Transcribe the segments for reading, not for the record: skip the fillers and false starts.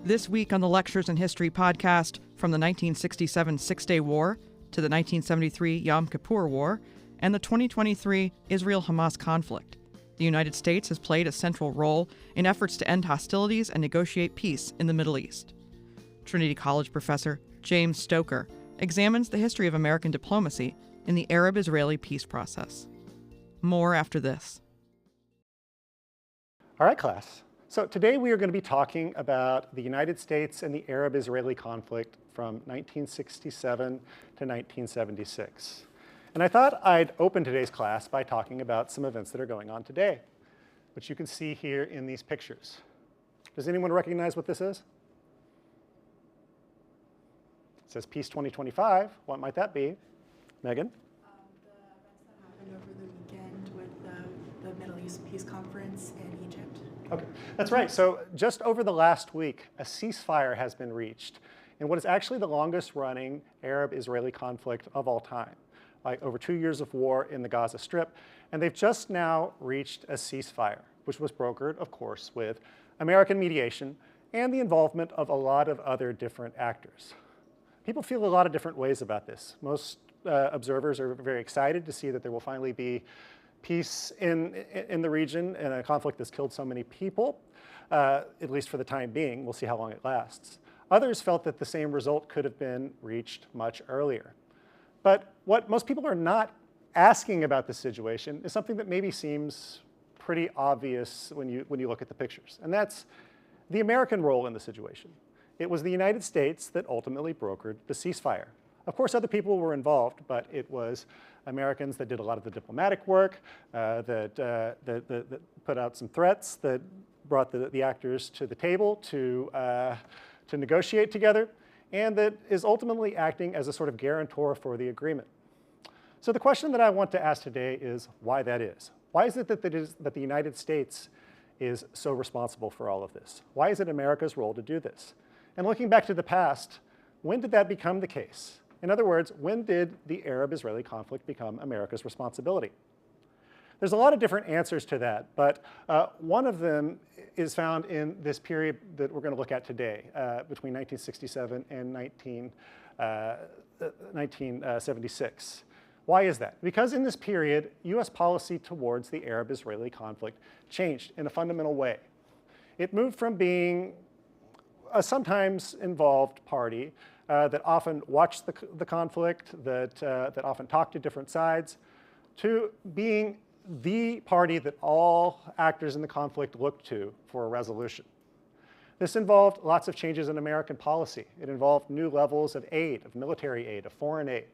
This week on the Lectures in History podcast, from the 1967 Six-Day War to the 1973 Yom Kippur War and the 2023 Israel-Hamas conflict, the United States has played a central role in efforts to end hostilities and negotiate peace in the Middle East. Trinity College professor James Stoker examines the history of American diplomacy in the Arab-Israeli peace process. More after this. All right, class. So today we are going to be talking about the United States and the Arab-Israeli conflict from 1967 to 1976. And I thought I'd open today's class by talking about some events that are going on today, which you can see here in these pictures. Does anyone recognize what this is? It says Peace 2025. What might that be? Megan? The events that happened over the weekend with the Middle East Peace Conference in Egypt. Okay, that's right. So just over the last week, a ceasefire has been reached in what is actually the longest running Arab-Israeli conflict of all time, like over 2 years of war in the Gaza Strip. And they've just now reached a ceasefire, which was brokered, of course, with American mediation and the involvement of a lot of other different actors. People feel a lot of different ways about this. Most observers are very excited to see that there will finally be peace in the region in a conflict that's killed so many people, at least for the time being. We'll see how long it lasts. Others felt that the same result could have been reached much earlier. But what most people are not asking about this situation is something that maybe seems pretty obvious when you look at the pictures, and that's the American role in the situation. It was the United States that ultimately brokered the ceasefire. Of course, other people were involved, but it was Americans that did a lot of the diplomatic work, that put out some threats, that brought the actors to the table to negotiate together, and that is ultimately acting as a sort of guarantor for the agreement. So the question that I want to ask today is why that is. Why is it that the United States is so responsible for all of this? Why is it America's role to do this? And looking back to the past, when did that become the case? In other words, when did the Arab-Israeli conflict become America's responsibility? There's a lot of different answers to that, but one of them is found in this period that we're going to look at today, between 1967 and 1976. Why is that? Because in this period, US policy towards the Arab-Israeli conflict changed in a fundamental way. It moved from being a sometimes involved party that often watched the conflict, that often talked to different sides, to being the party that all actors in the conflict looked to for a resolution. This involved lots of changes in American policy. It involved new levels of aid, of military aid, of foreign aid,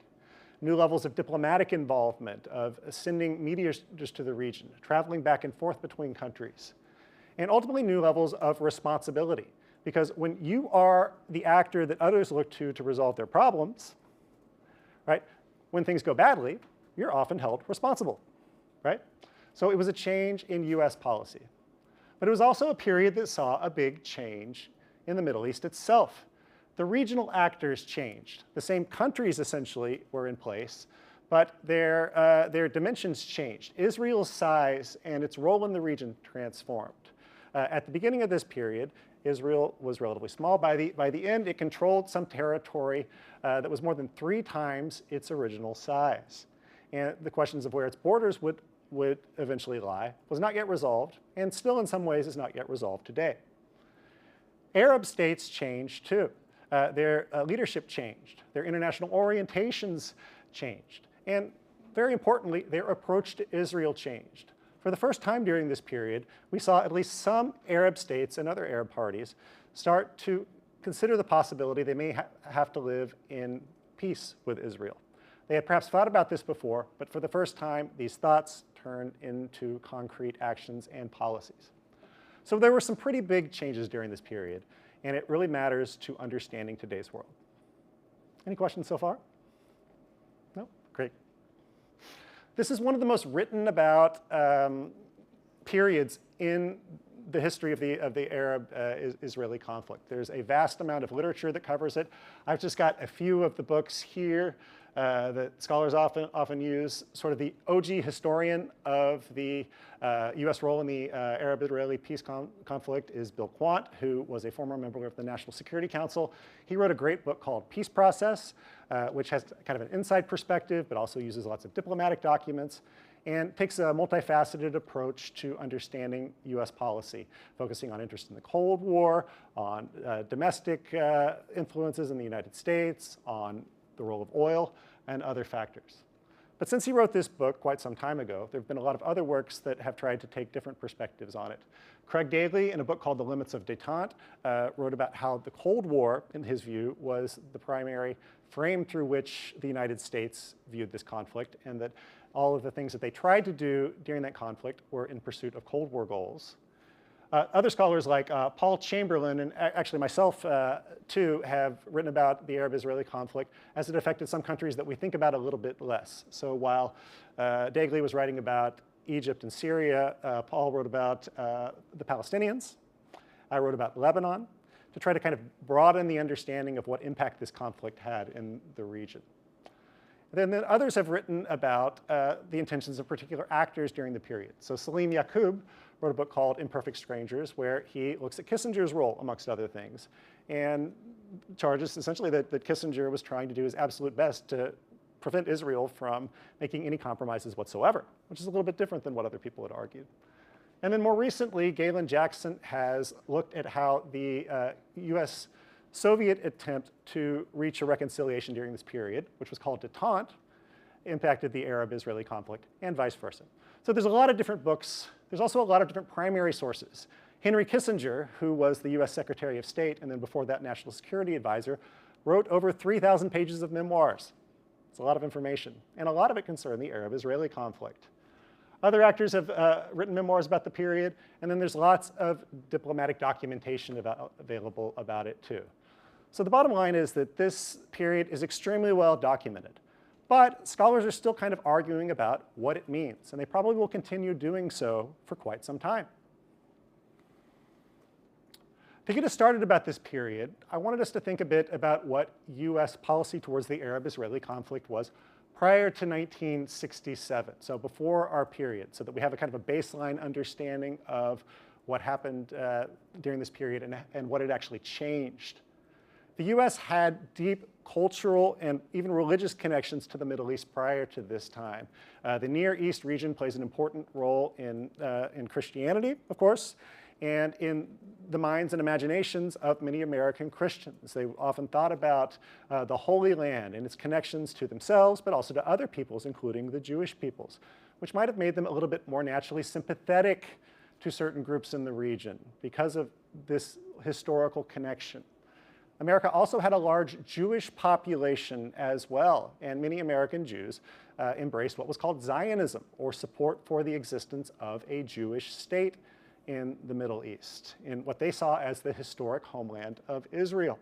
new levels of diplomatic involvement, of sending mediators to the region, traveling back and forth between countries, and ultimately new levels of responsibility. Because when you are the actor that others look to resolve their problems, right, when things go badly, you're often held responsible, right? So it was a change in US policy. But it was also a period that saw a big change in the Middle East itself. The regional actors changed. The same countries essentially were in place, but their dimensions changed. Israel's size and its role in the region transformed. At the beginning of this period, Israel was relatively small. By the end, it controlled some territory that was more than 3 times its original size. And the questions of where its borders would eventually lie was not yet resolved, and still in some ways is not yet resolved today. Arab states changed too. Their leadership changed. Their international orientations changed. And very importantly, their approach to Israel changed. For the first time during this period, we saw at least some Arab states and other Arab parties start to consider the possibility they may have to live in peace with Israel. They had perhaps thought about this before, but for the first time, these thoughts turned into concrete actions and policies. So there were some pretty big changes during this period, and it really matters to understanding today's world. Any questions so far? No? Great. This is one of the most written about periods in the history of the Arab-Israeli conflict. There's a vast amount of literature that covers it. I've just got a few of the books here that scholars often use. Sort of the OG historian of the U.S. role in the Arab-Israeli peace conflict is Bill Quandt, who was a former member of the National Security Council. He wrote a great book called Peace Process, which has kind of an inside perspective, but also uses lots of diplomatic documents, and takes a multifaceted approach to understanding U.S. policy, focusing on interest in the Cold War, on domestic influences in the United States, on the role of oil, and other factors. But since he wrote this book quite some time ago, there have been a lot of other works that have tried to take different perspectives on it. Craig Daly, in a book called The Limits of Détente, wrote about how the Cold War, in his view, was the primary frame through which the United States viewed this conflict, and that all of the things that they tried to do during that conflict were in pursuit of Cold War goals. Other scholars like Paul Chamberlain, and actually myself too, have written about the Arab-Israeli conflict as it affected some countries that we think about a little bit less. So while Dagley was writing about Egypt and Syria, Paul wrote about the Palestinians. I wrote about Lebanon, to try to kind of broaden the understanding of what impact this conflict had in the region. Then others have written about the intentions of particular actors during the period. So Salim Yaqub wrote a book called Imperfect Strangers, where he looks at Kissinger's role, amongst other things, and charges essentially that Kissinger was trying to do his absolute best to prevent Israel from making any compromises whatsoever, which is a little bit different than what other people had argued. And then more recently, Galen Jackson has looked at how the US-Soviet attempt to reach a reconciliation during this period, which was called détente, impacted the Arab-Israeli conflict, and vice versa. So there's a lot of different books. There's also a lot of different primary sources. Henry Kissinger, who was the US Secretary of State, and then before that National Security Advisor, wrote over 3,000 pages of memoirs. It's a lot of information, and a lot of it concerned the Arab-Israeli conflict. Other actors have written memoirs about the period, and then there's lots of diplomatic documentation available about it too. So the bottom line is that this period is extremely well documented, but scholars are still kind of arguing about what it means, and they probably will continue doing so for quite some time. To get us started about this period, I wanted us to think a bit about what US policy towards the Arab-Israeli conflict was prior to 1967, so before our period, so that we have a kind of a baseline understanding of what happened during this period and what had actually changed. The US had deep cultural and even religious connections to the Middle East prior to this time. The Near East region plays an important role in Christianity, of course, and in the minds and imaginations of many American Christians. They often thought about the Holy Land and its connections to themselves, but also to other peoples, including the Jewish peoples, which might have made them a little bit more naturally sympathetic to certain groups in the region because of this historical connection. America also had a large Jewish population as well, and many American Jews embraced what was called Zionism, or support for the existence of a Jewish state in the Middle East, in what they saw as the historic homeland of Israel.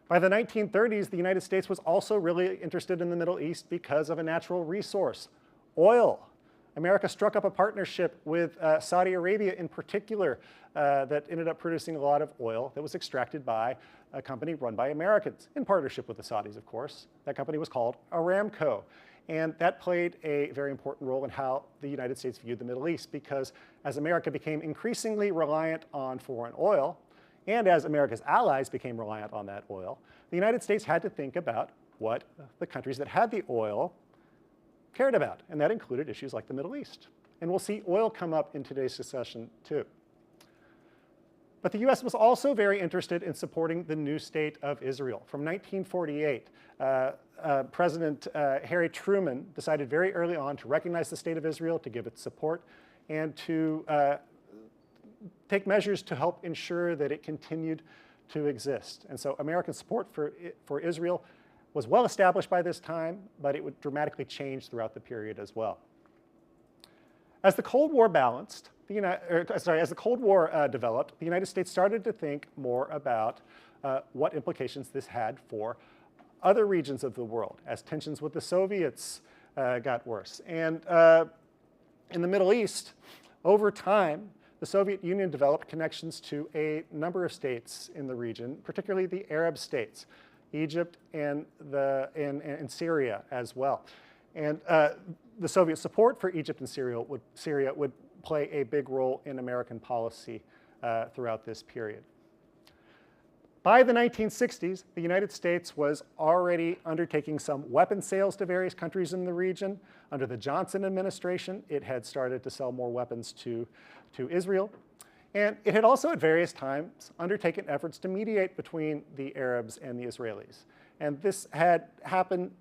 By the 1930s, the United States was also really interested in the Middle East because of a natural resource, oil. America struck up a partnership with Saudi Arabia in particular that ended up producing a lot of oil that was extracted by a company run by Americans, in partnership with the Saudis, of course. That company was called Aramco. And that played a very important role in how the United States viewed the Middle East, because as America became increasingly reliant on foreign oil, and as America's allies became reliant on that oil, the United States had to think about what the countries that had the oil cared about, and that included issues like the Middle East. And we'll see oil come up in today's discussion too. But the US was also very interested in supporting the new state of Israel. From 1948, President Harry Truman decided very early on to recognize the state of Israel, to give it support, and to take measures to help ensure that it continued to exist. And so American support for Israel was well established by this time, but it would dramatically change throughout the period as well. As the Cold War developed, the United States started to think more about what implications this had for other regions of the world as tensions with the Soviets got worse. And in the Middle East, over time, the Soviet Union developed connections to a number of states in the region, particularly the Arab states, Egypt and Syria as well. And the Soviet support for Egypt and Syria would play a big role in American policy throughout this period. By the 1960s, the United States was already undertaking some weapons sales to various countries in the region. Under the Johnson administration, it had started to sell more weapons to Israel. And it had also at various times undertaken efforts to mediate between the Arabs and the Israelis. And this had happened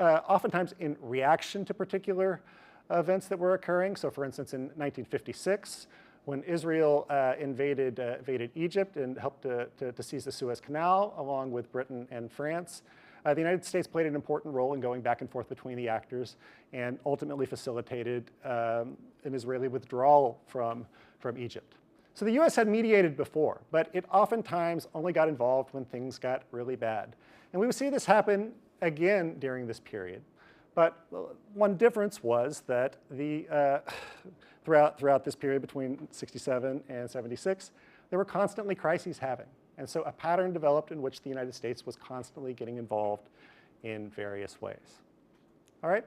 oftentimes in reaction to particular events that were occurring. So for instance, in 1956, when Israel invaded Egypt and helped to seize the Suez Canal along with Britain and France, the United States played an important role in going back and forth between the actors and ultimately facilitated an Israeli withdrawal from Egypt. So the US had mediated before, but it oftentimes only got involved when things got really bad. And we would see this happen again during this period. But one difference was that throughout this period between 67 and 76, there were constantly crises happening. And so a pattern developed in which the United States was constantly getting involved in various ways. All right?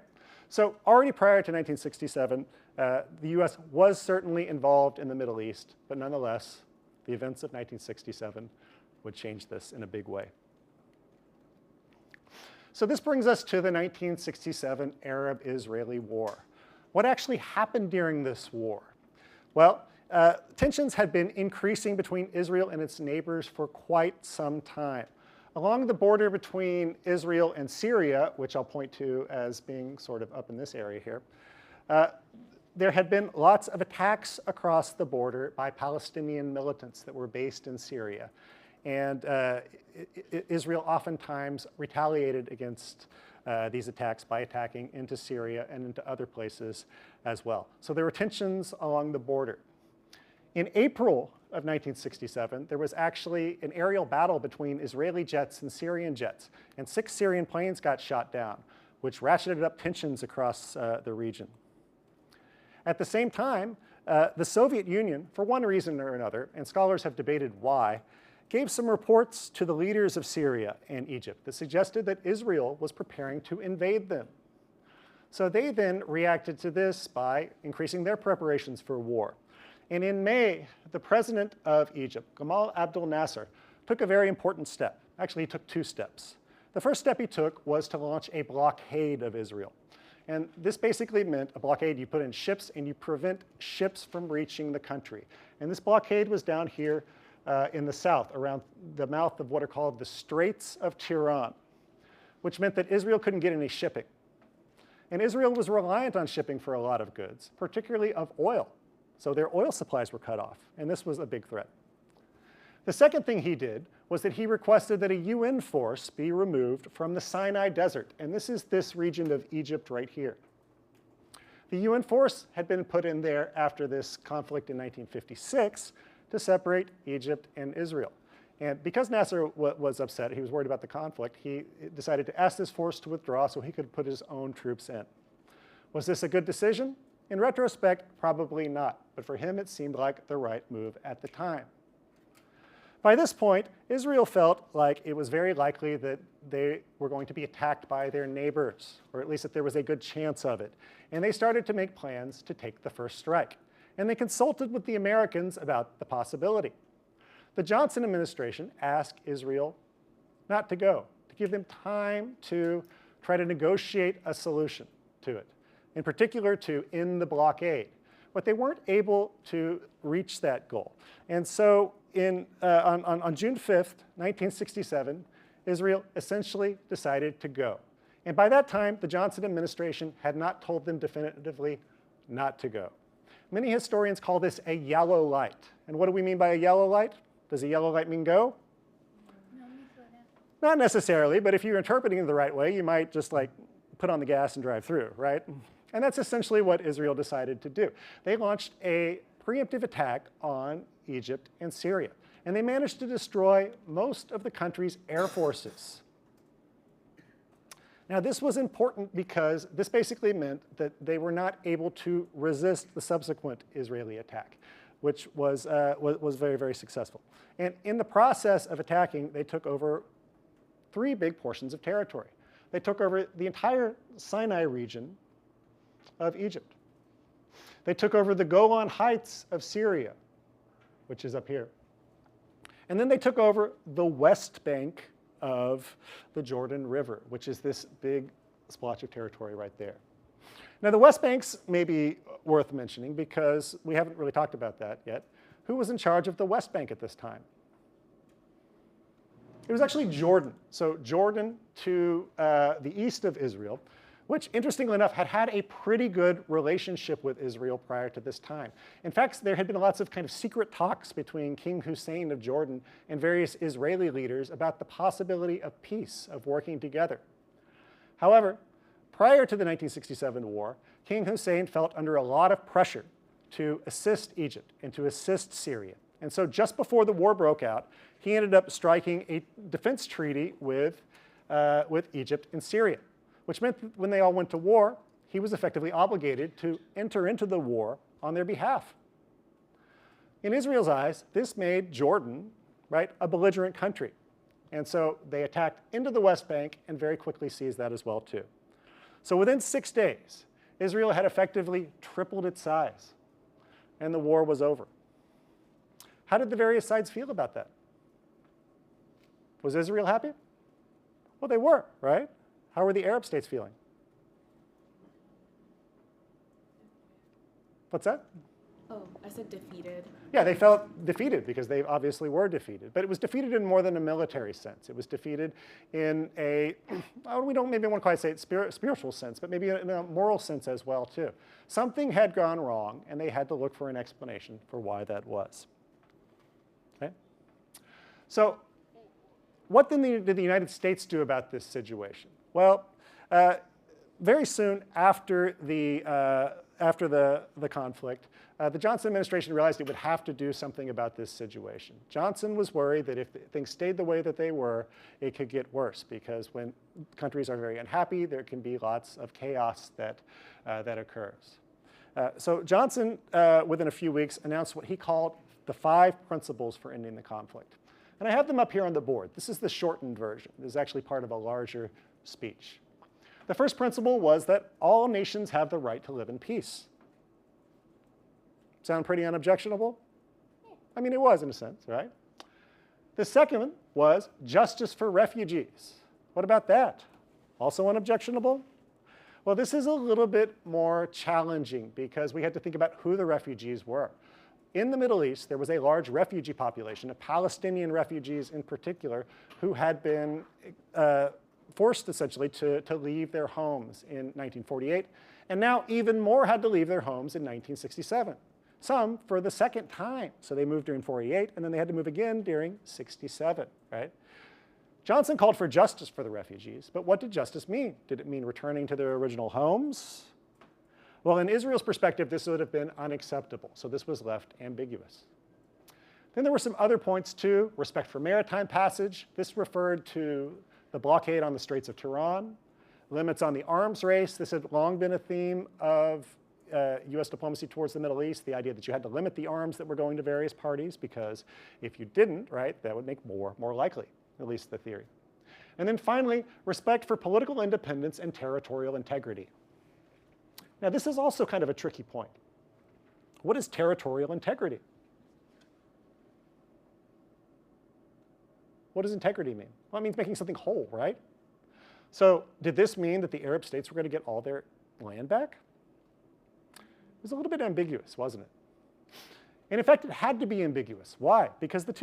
So already prior to 1967, the US was certainly involved in the Middle East, but nonetheless, the events of 1967 would change this in a big way. So this brings us to the 1967 Arab-Israeli War. What actually happened during this war? Well, tensions had been increasing between Israel and its neighbors for quite some time. Along the border between Israel and Syria, which I'll point to as being sort of up in this area here, there had been lots of attacks across the border by Palestinian militants that were based in Syria. And Israel oftentimes retaliated against these attacks by attacking into Syria and into other places as well. So there were tensions along the border. In April of 1967, there was actually an aerial battle between Israeli jets and Syrian jets, and 6 Syrian planes got shot down, which ratcheted up tensions across the region. At the same time, the Soviet Union, for one reason or another, and scholars have debated why, gave some reports to the leaders of Syria and Egypt that suggested that Israel was preparing to invade them. So they then reacted to this by increasing their preparations for war. And in May, the president of Egypt, Gamal Abdel Nasser, took a very important step. Actually, he took 2 steps. The first step he took was to launch a blockade of Israel. And this basically meant a blockade you put in ships and you prevent ships from reaching the country. And this blockade was down here in the south, around the mouth of what are called the Straits of Tiran, which meant that Israel couldn't get any shipping. And Israel was reliant on shipping for a lot of goods, particularly of oil. So their oil supplies were cut off, and this was a big threat. The second thing he did was that he requested that a UN force be removed from the Sinai Desert, and this is this region of Egypt right here. The UN force had been put in there after this conflict in 1956 to separate Egypt and Israel. And because Nasser was upset, he was worried about the conflict, he decided to ask this force to withdraw so he could put his own troops in. Was this a good decision? In retrospect, probably not, but for him it seemed like the right move at the time. By this point, Israel felt like it was very likely that they were going to be attacked by their neighbors, or at least that there was a good chance of it. And they started to make plans to take the first strike. And they consulted with the Americans about the possibility. The Johnson administration asked Israel not to go, to give them time to try to negotiate a solution to it, in particular to end the blockade. But they weren't able to reach that goal. And so on June 5th, 1967, Israel essentially decided to go. And by that time, the Johnson administration had not told them definitively not to go. Many historians call this a yellow light. And what do we mean by a yellow light? Does a yellow light mean go? No, me slow down. Not necessarily, but if you're interpreting it the right way, you might just like put on the gas and drive through, right? And that's essentially what Israel decided to do. They launched a preemptive attack on Egypt and Syria. And they managed to destroy most of the country's air forces. Now, this was important because this basically meant that they were not able to resist the subsequent Israeli attack. which was very, very successful. And in the process of attacking, they took over 3 big portions of territory. They took over the entire Sinai region of Egypt. They took over the Golan Heights of Syria, which is up here. And then they took over the west bank of the Jordan River, which is this big splotch of territory right there. Now, the West Bank's may be worth mentioning because we haven't really talked about that yet. Who was in charge of the West Bank at this time? It was actually Jordan. So Jordan to the east of Israel, which interestingly enough had a pretty good relationship with Israel prior to this time. In fact, there had been lots of kind of secret talks between King Hussein of Jordan and various Israeli leaders about the possibility of peace, of working together. However, prior to the 1967 war, King Hussein felt under a lot of pressure to assist Egypt and to assist Syria. And so just before the war broke out, he ended up striking a defense treaty with Egypt and Syria, which meant that when they all went to war, he was effectively obligated to enter into the war on their behalf. In Israel's eyes, this made Jordan, right, a belligerent country. And so they attacked into the West Bank and very quickly seized that as well too. So within 6 days, Israel had effectively tripled its size, and the war was over. How did the various sides feel about that? Was Israel happy? Well, they were, right? How were the Arab states feeling? What's that? Oh, I said defeated. Yeah, they felt defeated because they obviously were defeated. But it was defeated in more than a military sense. It was defeated in a, we don't maybe want to quite say it spiritual sense, but maybe in a moral sense as well too. Something had gone wrong, and they had to look for an explanation for why that was. Okay? So what then did the United States do about this situation? Well, very soon after the conflict, the Johnson administration realized it would have to do something about this situation. Johnson was worried that if things stayed the way that they were, it could get worse, because when countries are very unhappy, there can be lots of chaos that occurs. So Johnson, within a few weeks, announced what he called the 5 principles for ending the conflict. And I have them up here on the board. This is the shortened version. This is actually part of a larger speech. The first principle was that all nations have the right to live in peace. Sound pretty unobjectionable? I mean, it was in a sense, right? The second was justice for refugees. What about that? Also unobjectionable? Well, this is a little bit more challenging because we had to think about who the refugees were. In the Middle East, there was a large refugee population of Palestinian refugees in particular who had been forced essentially to leave their homes in 1948, and now even more had to leave their homes in 1967. Some for the second time. So they moved during 48, and then they had to move again during 67, right? Johnson called for justice for the refugees, but what did justice mean? Did it mean returning to their original homes? Well, in Israel's perspective, this would have been unacceptable, so this was left ambiguous. Then there were some other points too. Respect for maritime passage. This referred to the blockade on the Straits of Tiran. Limits on the arms race. This had long been a theme of US diplomacy towards the Middle East, the idea that you had to limit the arms that were going to various parties, because if you didn't, right, that would make war more likely, at least the theory. And then finally, respect for political independence and territorial integrity. Now, this is also kind of a tricky point. What is territorial integrity? What does integrity mean? Well, it means making something whole, right? So did this mean that the Arab states were going to get all their land back? It was a little bit ambiguous, wasn't it? And in fact, it had to be ambiguous. Why? Because the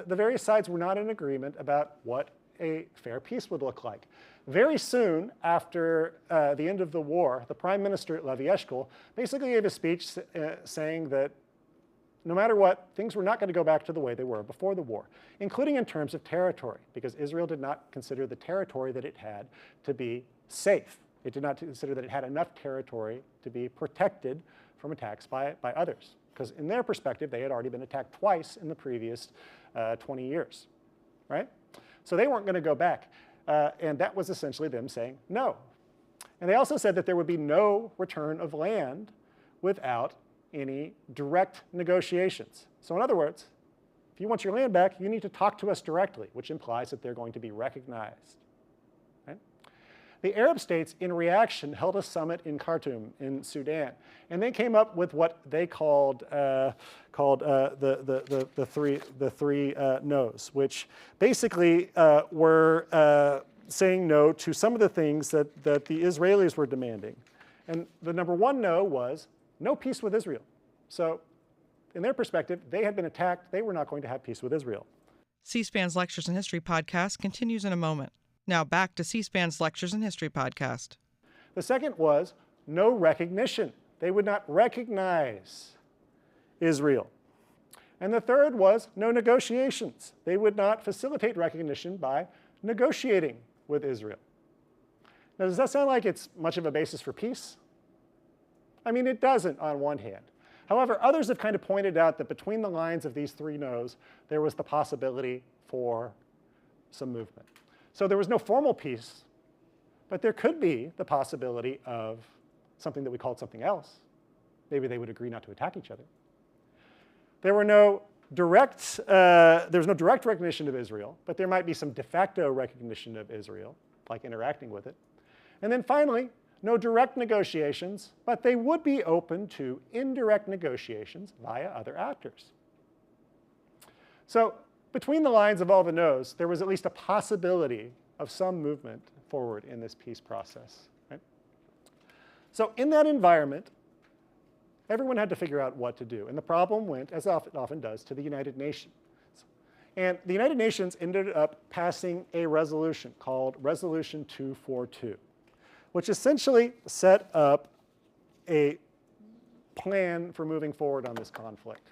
various sides were not in agreement about what a fair peace would look like. Very soon after the end of the war, the Prime Minister, Levi Eshkol, basically gave a speech saying that no matter what, things were not going to go back to the way they were before the war, including in terms of territory, because Israel did not consider the territory that it had to be safe. It did not consider that it had enough territory to be protected from attacks by others, because in their perspective, they had already been attacked twice in the previous 20 years, right? So they weren't going to go back, and that was essentially them saying no. And they also said that there would be no return of land without any direct negotiations. So in other words, if you want your land back, you need to talk to us directly, which implies that they're going to be recognized. Right? The Arab states, in reaction, held a summit in Khartoum in Sudan, and they came up with what they called the three no's, which basically were saying no to some of the things that the Israelis were demanding. And the number one no was no peace with Israel. So in their perspective, they had been attacked. They were not going to have peace with Israel. C-SPAN's Lectures in History podcast continues in a moment. Now back to C-SPAN's Lectures in History podcast. The second was no recognition. They would not recognize Israel. And the third was no negotiations. They would not facilitate recognition by negotiating with Israel. Now, does that sound like it's much of a basis for peace? I mean, it doesn't on one hand. However, others have kind of pointed out that between the lines of these three no's, there was the possibility for some movement. So there was no formal peace, but there could be the possibility of something that we called something else. Maybe they would agree not to attack each other. There was no direct recognition of Israel, but there might be some de facto recognition of Israel, like interacting with it. And then finally, no direct negotiations, but they would be open to indirect negotiations via other actors. So between the lines of all the no's, there was at least a possibility of some movement forward in this peace process. Right? So in that environment, everyone had to figure out what to do. And the problem went, as it often does, to the United Nations. And the United Nations ended up passing a resolution called Resolution 242, which essentially set up a plan for moving forward on this conflict.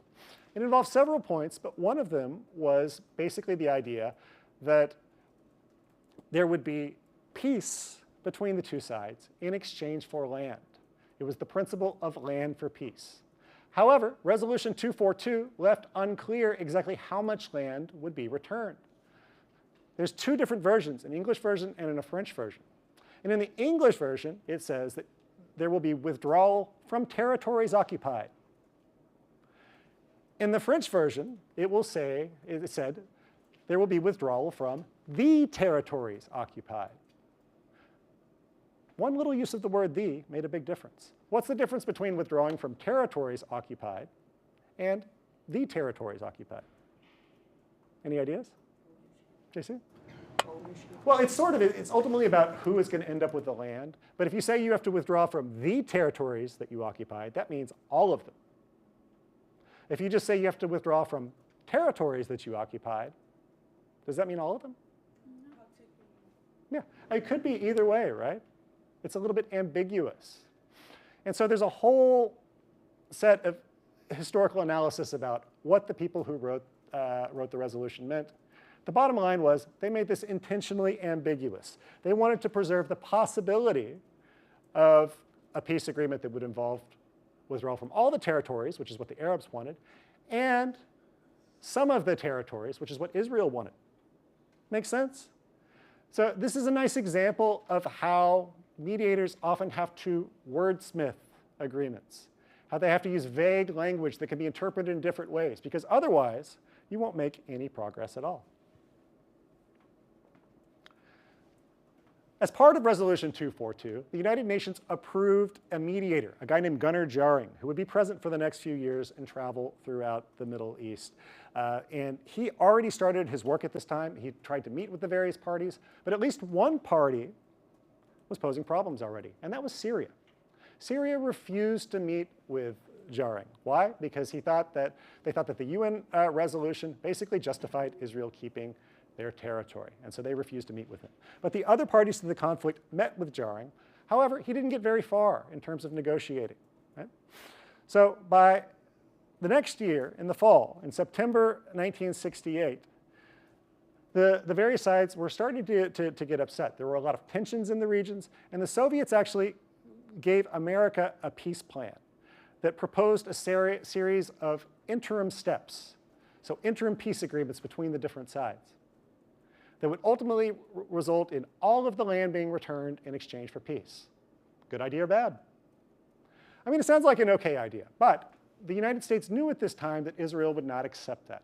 It involved several points, but one of them was basically the idea that there would be peace between the two sides in exchange for land. It was the principle of land for peace. However, Resolution 242 left unclear exactly how much land would be returned. There's two different versions, an English version and a French version. And in the English version, it says that there will be withdrawal from territories occupied. In the French version, it said there will be withdrawal from the territories occupied. One little use of the word "the" made a big difference. What's the difference between withdrawing from territories occupied and the territories occupied? Any ideas? JC? Well, it's ultimately about who is going to end up with the land. But if you say you have to withdraw from the territories that you occupied, that means all of them. If you just say you have to withdraw from territories that you occupied, does that mean all of them? Yeah, it could be either way, right? It's a little bit ambiguous. And so there's a whole set of historical analysis about what the people who wrote the resolution meant. The bottom line was they made this intentionally ambiguous. They wanted to preserve the possibility of a peace agreement that would involve withdrawal from all the territories, which is what the Arabs wanted, and some of the territories, which is what Israel wanted. Make sense? So this is a nice example of how mediators often have to wordsmith agreements, how they have to use vague language that can be interpreted in different ways, because otherwise you won't make any progress at all. As part of Resolution 242, the United Nations approved a mediator, a guy named garnered, who would be present for the next few years and travel throughout the Middle East. And he already started his work at this time. He tried to meet with the various parties, but at least one party was posing problems already, and that was Syria. Syria refused to meet with Jaring. Why? Because they thought that the UN resolution basically justified Israel keeping their territory, and so they refused to meet with him. But the other parties to the conflict met with Jaring. However, he didn't get very far in terms of negotiating. Right? So by the next year, in the fall, in September 1968, the various sides were starting to get upset. There were a lot of tensions in the regions, and the Soviets actually gave America a peace plan that proposed a series of interim steps, so interim peace agreements between the different sides, that would ultimately result in all of the land being returned in exchange for peace. Good idea or bad? I mean, it sounds like an okay idea, but the United States knew at this time that Israel would not accept that.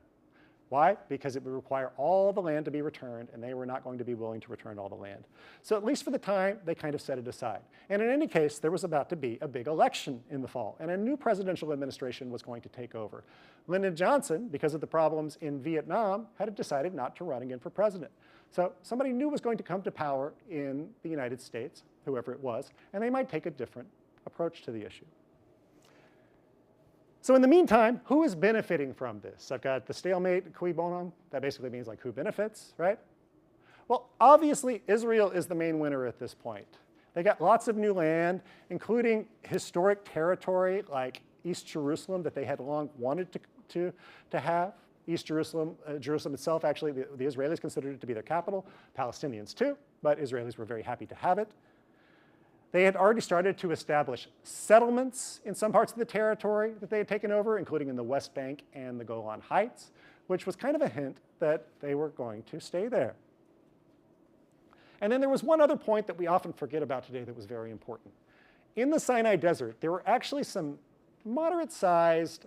Why? Because it would require all the land to be returned, and they were not going to be willing to return all the land. So at least for the time, they kind of set it aside. And in any case, there was about to be a big election in the fall, and a new presidential administration was going to take over. Lyndon Johnson, because of the problems in Vietnam, had decided not to run again for president. So somebody new was going to come to power in the United States, whoever it was, and they might take a different approach to the issue. So in the meantime, who is benefiting from this? I've got the stalemate, cui bono. That basically means like who benefits, right? Well, obviously, Israel is the main winner at this point. They got lots of new land, including historic territory like East Jerusalem that they had long wanted to have. East Jerusalem, Jerusalem itself, actually, the Israelis considered it to be their capital. Palestinians too, but Israelis were very happy to have it. They had already started to establish settlements in some parts of the territory that they had taken over, including in the West Bank and the Golan Heights, which was kind of a hint that they were going to stay there. And then there was one other point that we often forget about today that was very important. In the Sinai Desert, there were actually some moderate-sized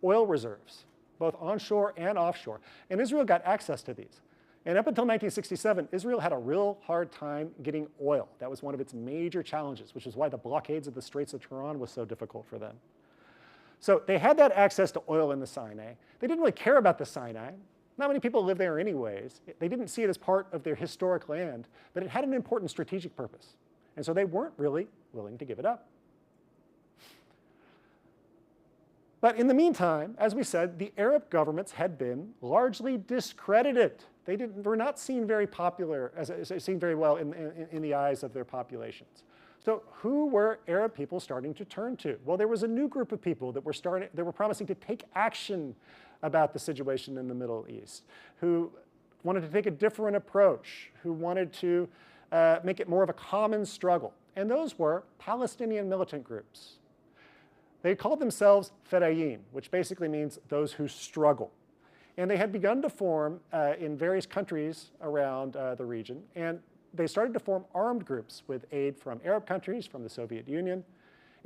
oil reserves, both onshore and offshore, and Israel got access to these. And up until 1967, Israel had a real hard time getting oil. That was one of its major challenges, which is why the blockades of the Straits of Tiran was so difficult for them. So they had that access to oil in the Sinai. They didn't really care about the Sinai. Not many people live there anyways. They didn't see it as part of their historic land, but it had an important strategic purpose. And so they weren't really willing to give it up. But in the meantime, as we said, the Arab governments had been largely discredited. They were not seen very popular, seen very well in the eyes of their populations. So who were Arab people starting to turn to? Well, there was a new group of people that were promising to take action about the situation in the Middle East, who wanted to take a different approach, who wanted to make it more of a common struggle. And those were Palestinian militant groups. They called themselves Fedayeen, which basically means those who struggle. And they had begun to form in various countries around the region. And they started to form armed groups with aid from Arab countries, from the Soviet Union.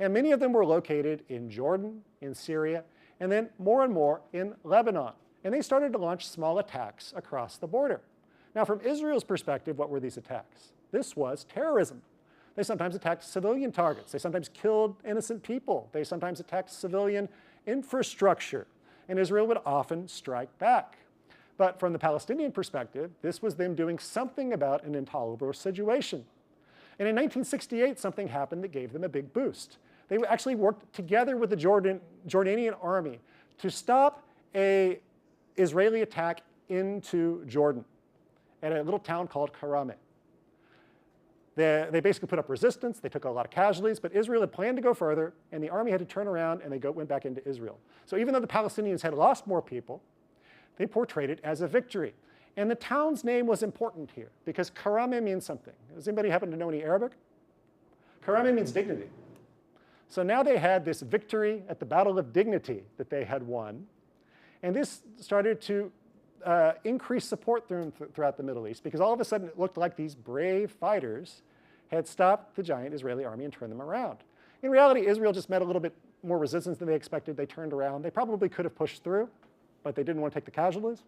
And many of them were located in Jordan, in Syria, and then more and more in Lebanon. And they started to launch small attacks across the border. Now, from Israel's perspective, what were these attacks? This was terrorism. They sometimes attacked civilian targets. They sometimes killed innocent people. They sometimes attacked civilian infrastructure. And Israel would often strike back. But from the Palestinian perspective, this was them doing something about an intolerable situation. And in 1968, something happened that gave them a big boost. They actually worked together with the Jordanian army to stop an Israeli attack into Jordan at a little town called Karame. They basically put up resistance. They took a lot of casualties, but Israel had planned to go further, and the army had to turn around, and they went back into Israel. So even though the Palestinians had lost more people, they portrayed it as a victory. And the town's name was important here, because Karame means something. Does anybody happen to know any Arabic? Karame means dignity. So now they had this victory at the Battle of Dignity that they had won, and this started to increased support throughout the Middle East, because all of a sudden it looked like these brave fighters had stopped the giant Israeli army and turned them around. In reality, Israel just met a little bit more resistance than they expected. They turned around. They probably could have pushed through, but they didn't want to take the casualties.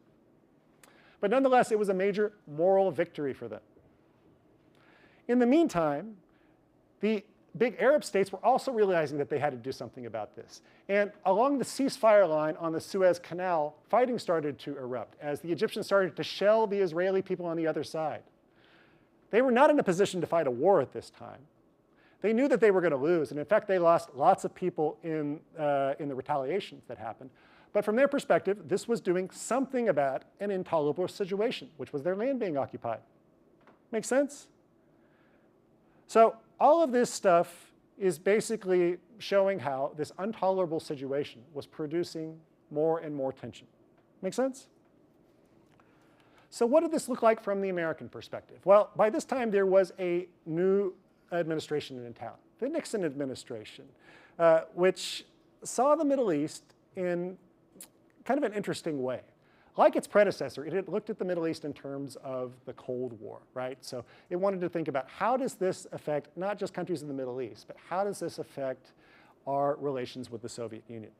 But nonetheless, it was a major moral victory for them. In the meantime, the big Arab states were also realizing that they had to do something about this. And along the ceasefire line on the Suez Canal, fighting started to erupt as the Egyptians started to shell the Israeli people on the other side. They were not in a position to fight a war at this time. They knew that they were going to lose, and in fact, they lost lots of people in the retaliations that happened. But from their perspective, this was doing something about an intolerable situation, which was their land being occupied. Make sense? So all of this stuff is basically showing how this intolerable situation was producing more and more tension. Make sense? So what did this look like from the American perspective? Well, by this time there was a new administration in town, the Nixon administration, which saw the Middle East in kind of an interesting way. Like its predecessor, it had looked at the Middle East in terms of the Cold War, right? So it wanted to think about how does this affect not just countries in the Middle East, but how does this affect our relations with the Soviet Union?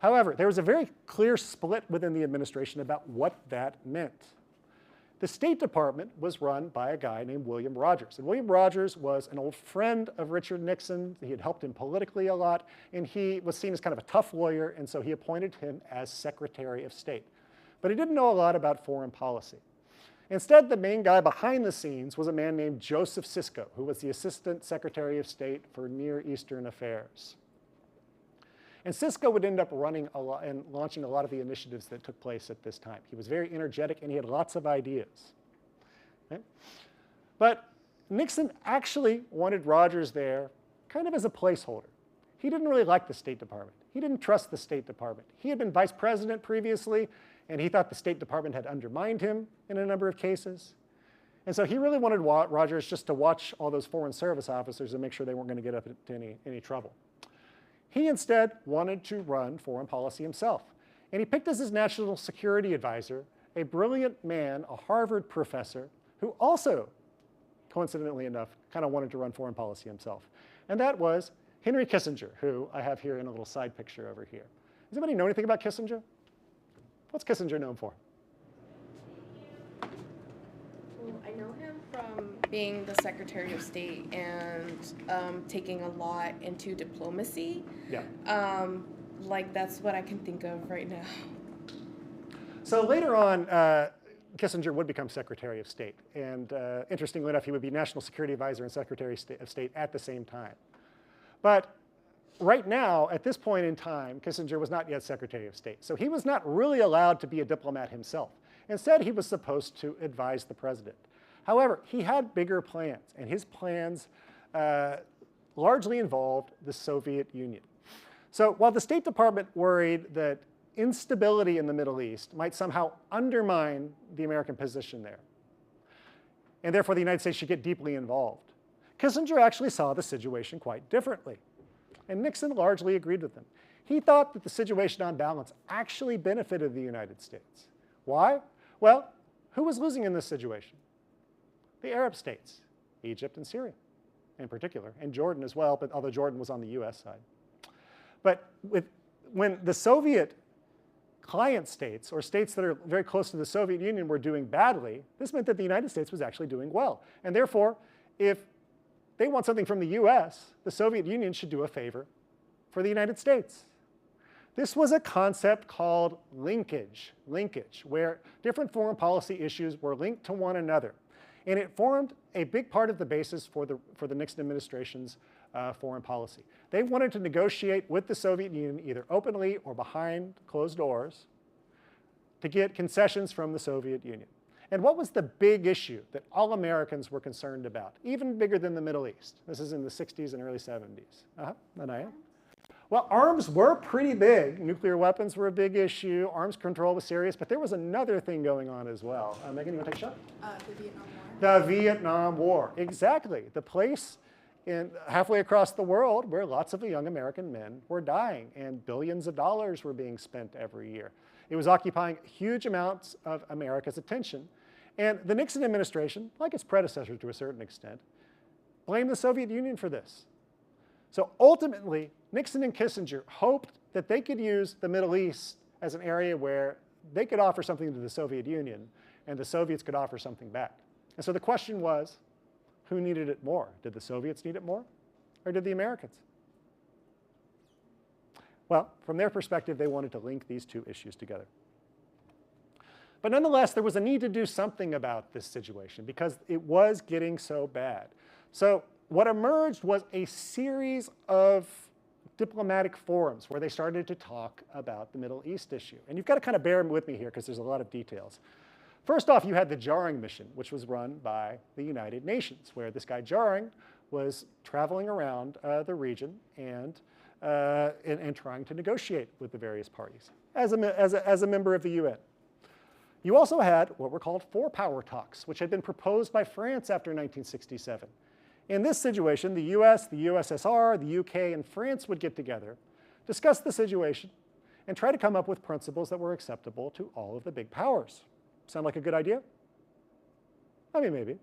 However, there was a very clear split within the administration about what that meant. The State Department was run by a guy named William Rogers. And William Rogers was an old friend of Richard Nixon. He had helped him politically a lot, and he was seen as kind of a tough lawyer, and so he appointed him as Secretary of State. But he didn't know a lot about foreign policy. Instead, the main guy behind the scenes was a man named Joseph Sisko, who was the Assistant Secretary of State for Near Eastern Affairs. And Sisko would end up running a lot and launching a lot of the initiatives that took place at this time. He was very energetic and he had lots of ideas. Okay? But Nixon actually wanted Rogers there kind of as a placeholder. He didn't really like the State Department. He didn't trust the State Department. He had been vice president previously, and he thought the State Department had undermined him in a number of cases. And so he really wanted Rogers just to watch all those Foreign Service officers and make sure they weren't going to get up into any trouble. He instead wanted to run foreign policy himself. And he picked as his national security advisor a brilliant man, a Harvard professor, who also, coincidentally enough, kind of wanted to run foreign policy himself. And that was Henry Kissinger, who I have here in a little side picture over here. Does anybody know anything about Kissinger? What's Kissinger known for? Well, I know him from being the Secretary of State and taking a lot into diplomacy. Yeah. Like, that's what I can think of right now. So later on, Kissinger would become Secretary of State. And interestingly enough, he would be National Security Advisor and Secretary of State at the same time. But right now, at this point in time, Kissinger was not yet Secretary of State. So he was not really allowed to be a diplomat himself. Instead, he was supposed to advise the president. However, he had bigger plans, and his plans largely involved the Soviet Union. So while the State Department worried that instability in the Middle East might somehow undermine the American position there, and therefore the United States should get deeply involved, Kissinger actually saw the situation quite differently. And Nixon largely agreed with him. He thought that the situation on balance actually benefited the United States. Why? Well, who was losing in this situation? The Arab states, Egypt and Syria in particular, and Jordan as well, but although Jordan was on the US side. But when the Soviet client states, or states that are very close to the Soviet Union, were doing badly, this meant that the United States was actually doing well. And therefore, if they want something from the US, the Soviet Union should do a favor for the United States. This was a concept called linkage, where different foreign policy issues were linked to one another. And it formed a big part of the basis for the Nixon administration's foreign policy. They wanted to negotiate with the Soviet Union, either openly or behind closed doors, to get concessions from the Soviet Union. And what was the big issue that all Americans were concerned about, even bigger than the Middle East? This is in the 60s and early 70s. Anaya? Well, arms were pretty big. Nuclear weapons were a big issue. Arms control was serious, but there was another thing going on as well. Megan, you want to take a shot? The Vietnam War. The Vietnam War, exactly. The place halfway across the world where lots of the young American men were dying and billions of dollars were being spent every year. It was occupying huge amounts of America's attention. And the Nixon administration, like its predecessor to a certain extent, blamed the Soviet Union for this. So ultimately, Nixon and Kissinger hoped that they could use the Middle East as an area where they could offer something to the Soviet Union and the Soviets could offer something back. And so the question was, who needed it more? Did the Soviets need it more, or did the Americans? Well, from their perspective, they wanted to link these two issues together. But nonetheless, there was a need to do something about this situation because it was getting so bad. So what emerged was a series of diplomatic forums where they started to talk about the Middle East issue. And you've got to kind of bear with me here because there's a lot of details. First off, you had the Jaring mission, which was run by the United Nations, where this guy Jaring was traveling around the region and trying to negotiate with the various parties as a member of the UN. You also had what were called four-power talks, which had been proposed by France after 1967. In this situation, the US, the USSR, the UK, and France would get together, discuss the situation, and try to come up with principles that were acceptable to all of the big powers. Sound like a good idea? I mean, maybe.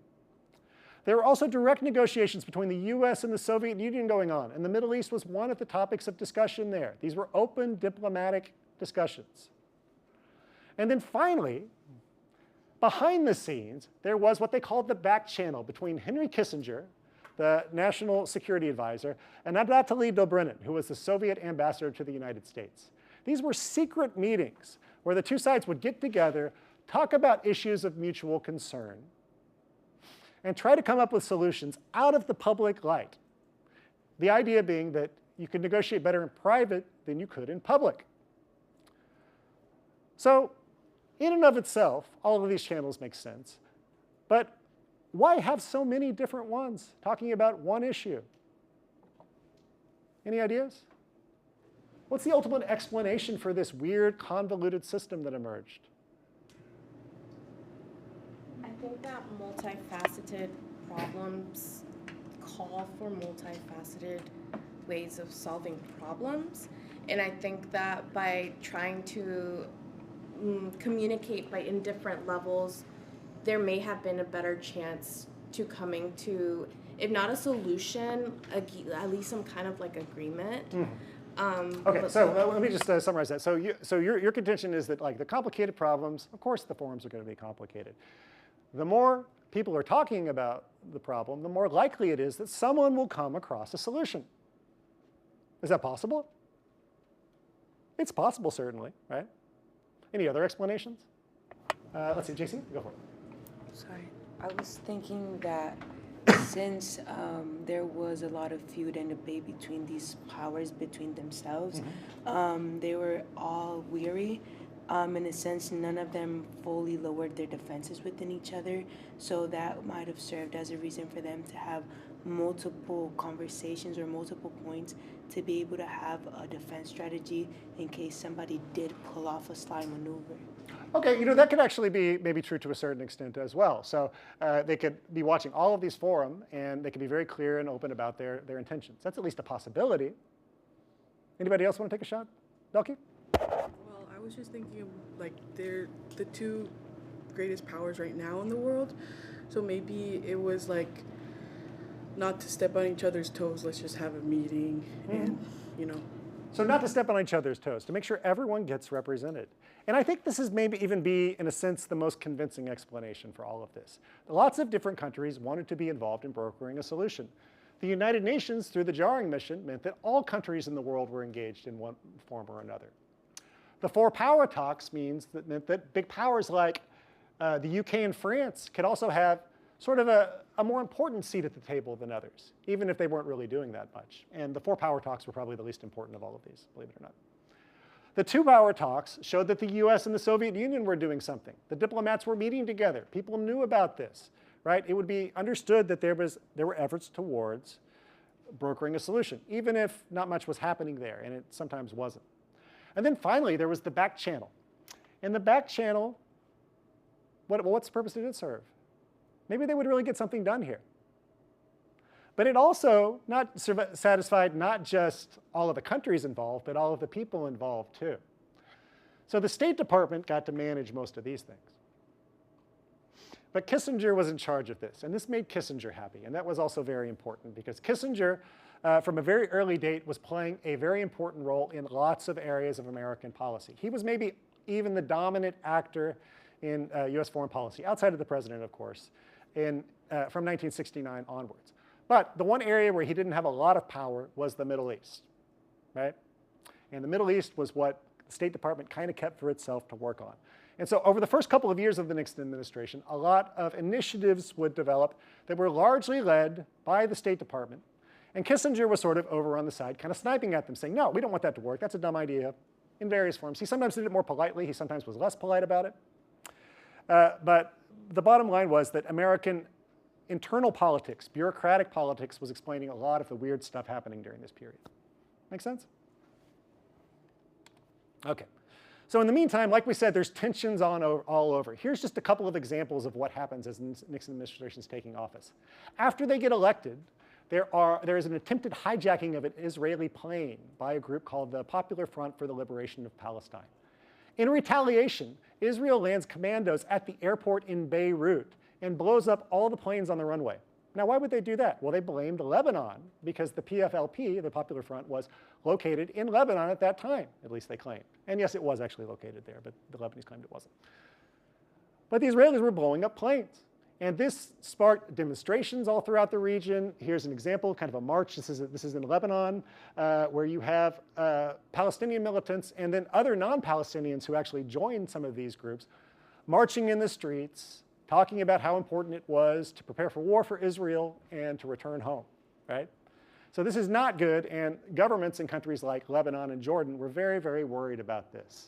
There were also direct negotiations between the US and the Soviet Union going on, and the Middle East was one of the topics of discussion there. These were open diplomatic discussions. And then finally, behind the scenes, there was what they called the back channel between Henry Kissinger, the National Security Advisor, and Anatoly Dobrynin, who was the Soviet ambassador to the United States. These were secret meetings where the two sides would get together, talk about issues of mutual concern, and try to come up with solutions out of the public light. The idea being that you could negotiate better in private than you could in public. So in and of itself, all of these channels make sense. But why have so many different ones talking about one issue? Any ideas? What's the ultimate explanation for this weird, convoluted system that emerged? I think that multifaceted problems call for multifaceted ways of solving problems. And I think that by trying to communicate in different levels, there may have been a better chance to coming to, if not a solution, at least some kind of like agreement. Okay, so let me just summarize that. So your contention is that like the complicated problems, of course the forums are going to be complicated. The more people are talking about the problem, the more likely it is that someone will come across a solution. Is that possible? It's possible, certainly, right? Any other explanations? Let's see, JC, go for it. Sorry, I was thinking that since there was a lot of feud and debate between these powers between themselves, they were all weary. In a sense, none of them fully lowered their defenses within each other, so that might have served as a reason for them to have multiple conversations or multiple points to be able to have a defense strategy in case somebody did pull off a sly maneuver. Okay, you know, that could actually be maybe true to a certain extent as well. So they could be watching all of these forums, and they could be very clear and open about their intentions. That's at least a possibility. Anybody else want to take a shot? Belky? Well, I was just thinking of, like, they're the two greatest powers right now in the world. So maybe it was like, not to step on each other's toes, let's just have a meeting and, you know. So not to step on each other's toes, to make sure everyone gets represented. And I think this is maybe even be, in a sense, the most convincing explanation for all of this. Lots of different countries wanted to be involved in brokering a solution. The United Nations, through the Jarring Mission, meant that all countries in the world were engaged in one form or another. The four power talks meant that big powers like the UK and France could also have sort of a more important seat at the table than others, even if they weren't really doing that much. And the four power talks were probably the least important of all of these, believe it or not. The two power talks showed that the US and the Soviet Union were doing something. The diplomats were meeting together. People knew about this, right? It would be understood that there were efforts towards brokering a solution, even if not much was happening there, and it sometimes wasn't. And then finally, there was the back channel. And the back channel, what's the purpose did it serve? Maybe they would really get something done here. But it also satisfied not just all of the countries involved, but all of the people involved too. So the State Department got to manage most of these things. But Kissinger was in charge of this, and this made Kissinger happy. And that was also very important because Kissinger, from a very early date, was playing a very important role in lots of areas of American policy. He was maybe even the dominant actor in US foreign policy, outside of the president, of course, from 1969 onwards. But the one area where he didn't have a lot of power was the Middle East, right? And the Middle East was what the State Department kind of kept for itself to work on. And so over the first couple of years of the Nixon administration, a lot of initiatives would develop that were largely led by the State Department. And Kissinger was sort of over on the side, kind of sniping at them, saying, no, we don't want that to work. That's a dumb idea, in various forms. He sometimes did it more politely. He sometimes was less polite about it. But the bottom line was that American internal politics, bureaucratic politics, was explaining a lot of the weird stuff happening during this period. Make sense? Okay. So in the meantime, like we said, there's tensions all over. Here's just a couple of examples of what happens as the Nixon administration is taking office. After they get elected, there is an attempted hijacking of an Israeli plane by a group called the Popular Front for the Liberation of Palestine. In retaliation, Israel lands commandos at the airport in Beirut and blows up all the planes on the runway. Now, why would they do that? Well, they blamed Lebanon because the PFLP, the Popular Front, was located in Lebanon at that time, at least they claimed. And yes, it was actually located there, but the Lebanese claimed it wasn't. But the Israelis were blowing up planes. And this sparked demonstrations all throughout the region. Here's an example, kind of a march. This is in Lebanon, where you have Palestinian militants and then other non-Palestinians who actually joined some of these groups, marching in the streets, talking about how important it was to prepare for war for Israel and to return home, right? So this is not good, and governments in countries like Lebanon and Jordan were very, very worried about this.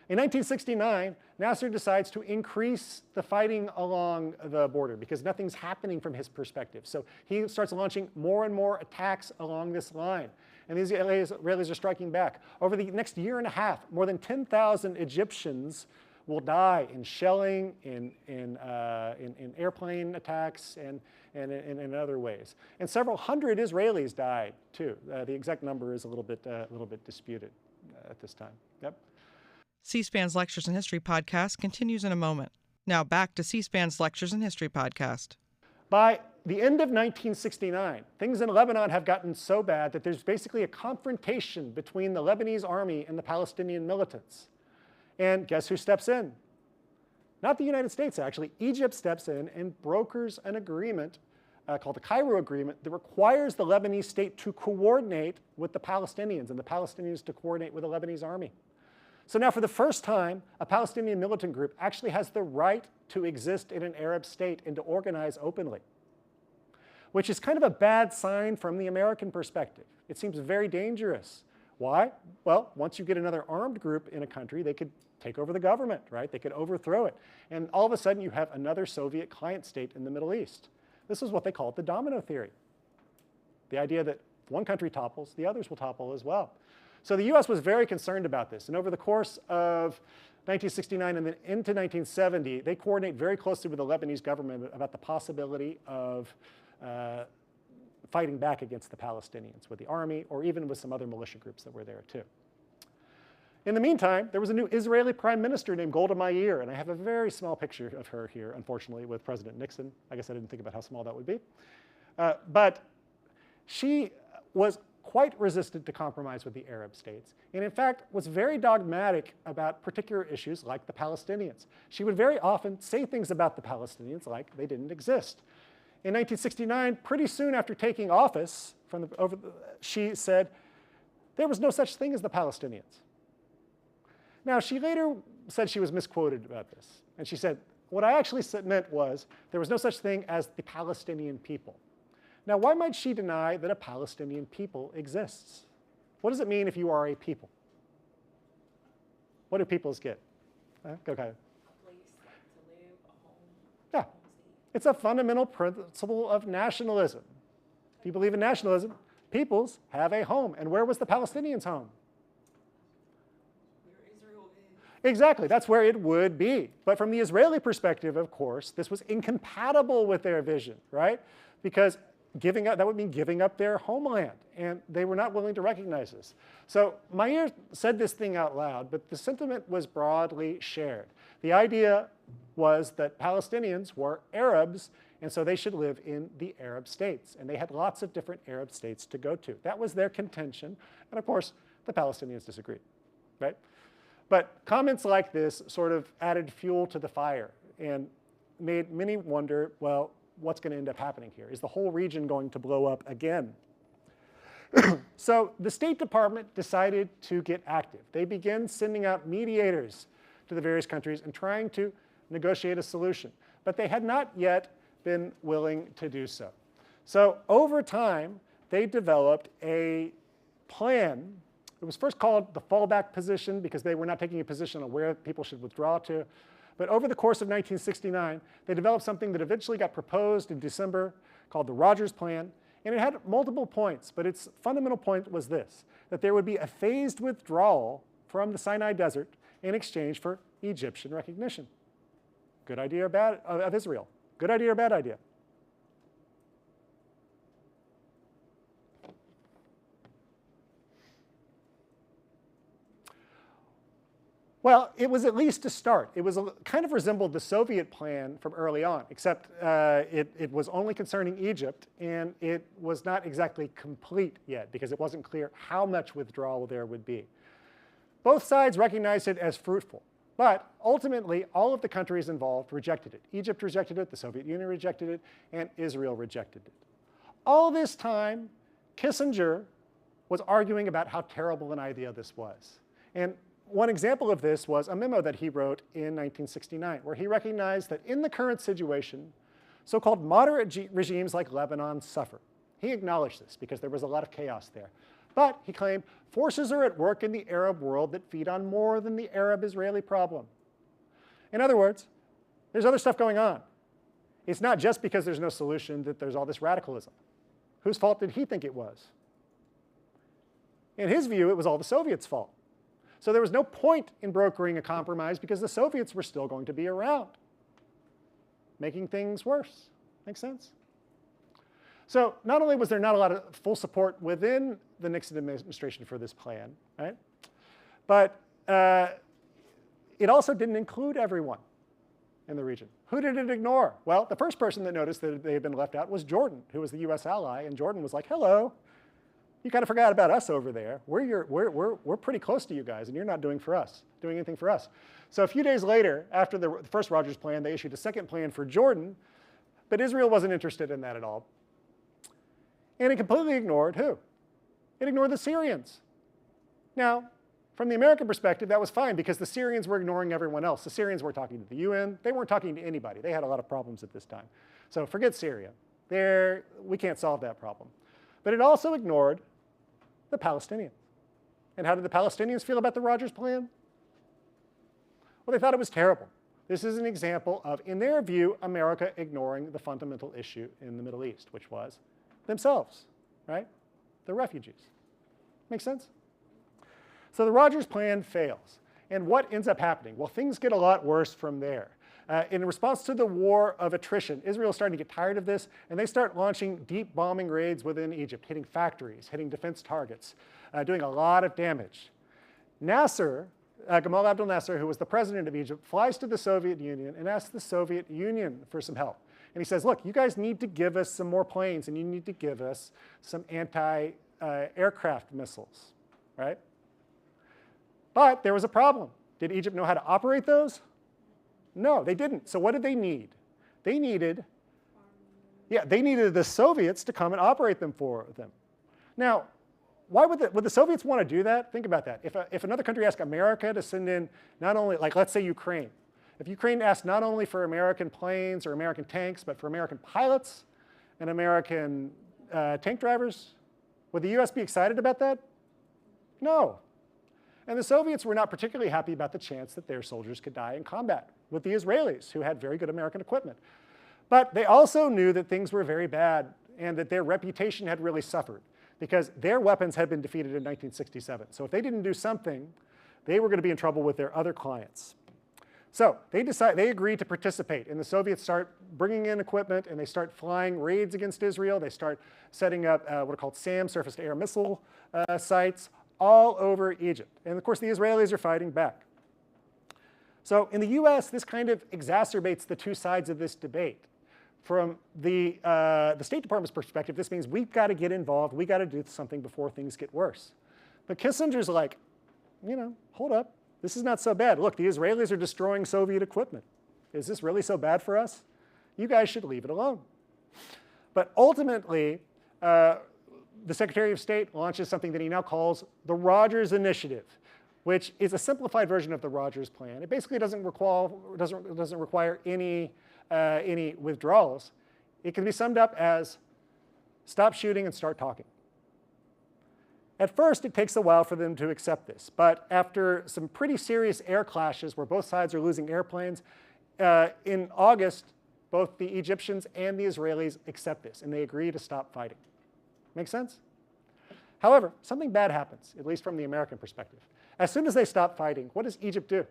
In 1969, Nasser decides to increase the fighting along the border because nothing's happening from his perspective. So he starts launching more and more attacks along this line. And the Israelis are striking back. Over the next year and a half, more than 10,000 Egyptians will die in shelling, in airplane attacks, and in other ways. And several hundred Israelis died too. The exact number is a little bit disputed at this time. Yep. C-SPAN's Lectures in History podcast continues in a moment. Now back to C-SPAN's Lectures in History podcast. By the end of 1969, things in Lebanon have gotten so bad that there's basically a confrontation between the Lebanese army and the Palestinian militants. And guess who steps in? Not the United States, actually. Egypt steps in and brokers an agreement called the Cairo Agreement that requires the Lebanese state to coordinate with the Palestinians and the Palestinians to coordinate with the Lebanese army. So now for the first time, a Palestinian militant group actually has the right to exist in an Arab state and to organize openly, which is kind of a bad sign from the American perspective. It seems very dangerous. Why? Well, once you get another armed group in a country, they could take over the government, right? They could overthrow it. And all of a sudden, you have another Soviet client state in the Middle East. This is what they call the domino theory. The idea that if one country topples, the others will topple as well. So the US was very concerned about this. And over the course of 1969 and then into 1970, they coordinate very closely with the Lebanese government about the possibility of fighting back against the Palestinians with the army or even with some other militia groups that were there too. In the meantime, there was a new Israeli prime minister named Golda Meir, and I have a very small picture of her here, unfortunately, with President Nixon. I guess I didn't think about how small that would be. But she was quite resistant to compromise with the Arab states, and in fact was very dogmatic about particular issues like the Palestinians. She would very often say things about the Palestinians like they didn't exist. In 1969, pretty soon after taking office, she said, there was no such thing as the Palestinians. Now, she later said she was misquoted about this. And she said, what I actually meant was there was no such thing as the Palestinian people. Now, why might she deny that a Palestinian people exists? What does it mean if you are a people? What do peoples get? Go ahead. A place to live, a home. Yeah. It's a fundamental principle of nationalism. If you believe in nationalism, peoples have a home. And where was the Palestinians' home? Where Israel is. Exactly, that's where it would be. But from the Israeli perspective, of course, this was incompatible with their vision, right? Because that would mean giving up their homeland, and they were not willing to recognize this. So Meir said this thing out loud, but the sentiment was broadly shared. The idea was that Palestinians were Arabs, and so they should live in the Arab states, and they had lots of different Arab states to go to. That was their contention, and of course, the Palestinians disagreed, right? But comments like this sort of added fuel to the fire and made many wonder, well, what's going to end up happening here? Is the whole region going to blow up again? So the State Department decided to get active. They began sending out mediators to the various countries and trying to negotiate a solution. But they had not yet been willing to do so. So over time, they developed a plan. It was first called the fallback position because they were not taking a position on where people should withdraw to. But over the course of 1969, they developed something that eventually got proposed in December called the Rogers Plan. And it had multiple points, but its fundamental point was this, that there would be a phased withdrawal from the Sinai Desert in exchange for Egyptian recognition. Good idea or bad of Israel? Good idea or bad idea? Well, it was at least a start. It was kind of resembled the Soviet plan from early on, except it was only concerning Egypt, and it was not exactly complete yet because it wasn't clear how much withdrawal there would be. Both sides recognized it as fruitful, but ultimately all of the countries involved rejected it. Egypt rejected it, the Soviet Union rejected it, and Israel rejected it. All this time, Kissinger was arguing about how terrible an idea this was. And one example of this was a memo that he wrote in 1969, where he recognized that in the current situation, so-called moderate regimes like Lebanon suffer. He acknowledged this because there was a lot of chaos there. But, he claimed, forces are at work in the Arab world that feed on more than the Arab-Israeli problem. In other words, there's other stuff going on. It's not just because there's no solution that there's all this radicalism. Whose fault did he think it was? In his view, it was all the Soviets' fault. So there was no point in brokering a compromise because the Soviets were still going to be around, making things worse. Make sense? So not only was there not a lot of full support within the Nixon administration for this plan, right? But it also didn't include everyone in the region. Who did it ignore? Well, the first person that noticed that they had been left out was Jordan, who was the US ally, and Jordan was like, hello, you kind of forgot about us over there. We're pretty close to you guys, and you're not doing anything for us. So a few days later, after the first Rogers plan, they issued a second plan for Jordan, but Israel wasn't interested in that at all. And it completely ignored who? It ignored the Syrians. Now, from the American perspective, that was fine because the Syrians were ignoring everyone else. The Syrians weren't talking to the UN. They weren't talking to anybody. They had a lot of problems at this time. So forget Syria. We can't solve that problem. But it also ignored the Palestinians. And how did the Palestinians feel about the Rogers plan? Well, they thought it was terrible. This is an example of, in their view, America ignoring the fundamental issue in the Middle East, which was themselves, right? The refugees. Make sense? So the Rogers plan fails. And what ends up happening? Well, things get a lot worse from there. In response to the war of attrition, Israel is starting to get tired of this, and they start launching deep bombing raids within Egypt, hitting factories, hitting defense targets, doing a lot of damage. Nasser, Gamal Abdel Nasser, who was the president of Egypt, flies to the Soviet Union and asks the Soviet Union for some help. And he says, look, you guys need to give us some more planes, and you need to give us some anti-aircraft missiles, right? But there was a problem. Did Egypt know how to operate those? No, they didn't. So what did they need? They needed the Soviets to come and operate them for them. Now, why would the Soviets want to do that? Think about that. If another country asked America to send in not only, like let's say Ukraine. If Ukraine asked not only for American planes or American tanks, but for American pilots and American tank drivers, would the US be excited about that? No. And the Soviets were not particularly happy about the chance that their soldiers could die in combat with the Israelis, who had very good American equipment. But they also knew that things were very bad and that their reputation had really suffered because their weapons had been defeated in 1967. So if they didn't do something, they were going to be in trouble with their other clients. So they agreed to participate, and the Soviets start bringing in equipment, and they start flying raids against Israel. They start setting up what are called SAM, surface-to-air missile sites, all over Egypt. And of course, the Israelis are fighting back. So in the US, this kind of exacerbates the two sides of this debate. From the State Department's perspective, this means we've got to get involved. We've got to do something before things get worse. But Kissinger's like, hold up. This is not so bad. Look, the Israelis are destroying Soviet equipment. Is this really so bad for us? You guys should leave it alone. But ultimately, the Secretary of State launches something that he now calls the Rogers Initiative, which is a simplified version of the Rogers Plan. It basically doesn't require any withdrawals. It can be summed up as stop shooting and start talking. At first, it takes a while for them to accept this, but after some pretty serious air clashes where both sides are losing airplanes, in August, both the Egyptians and the Israelis accept this, and they agree to stop fighting. Make sense? However, something bad happens, at least from the American perspective. As soon as they stop fighting, what does Egypt do?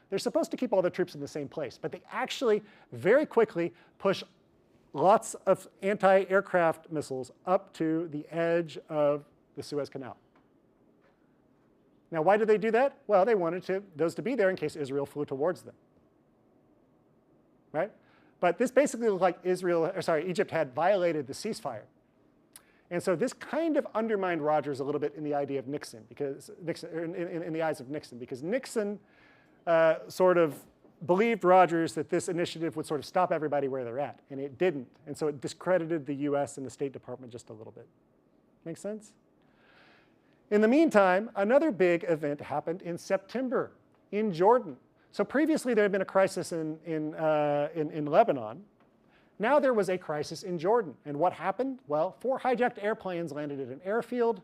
They're supposed to keep all their troops in the same place, but they actually very quickly push lots of anti-aircraft missiles up to the edge of the Suez Canal. Now, why did they do that? Well, they wanted those to be there in case Israel flew towards them, right? But this basically looked like Egypt had violated the ceasefire. And so this kind of undermined Rogers a little bit in the idea of Nixon, because in the eyes of Nixon, because Nixon sort of believed Rogers that this initiative would sort of stop everybody where they're at, and it didn't. And so it discredited the US and the State Department just a little bit. Make sense? In the meantime, another big event happened in September in Jordan. So previously there had been a crisis in Lebanon. Now there was a crisis in Jordan. And what happened? Well, 4 hijacked airplanes landed at an airfield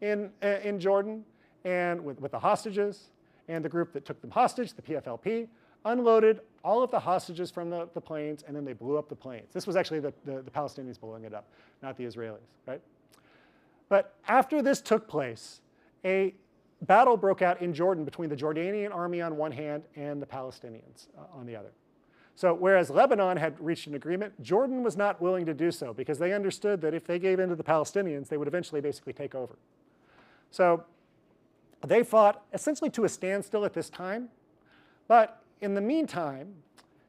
in Jordan, and with the hostages, and the group that took them hostage, the PFLP, unloaded all of the hostages from the planes, and then they blew up the planes. This was actually the Palestinians blowing it up, not the Israelis, right? But after this took place, a battle broke out in Jordan between the Jordanian army on one hand and the Palestinians on the other. So whereas Lebanon had reached an agreement, Jordan was not willing to do so because they understood that if they gave in to the Palestinians, they would eventually basically take over. So they fought essentially to a standstill at this time. But in the meantime,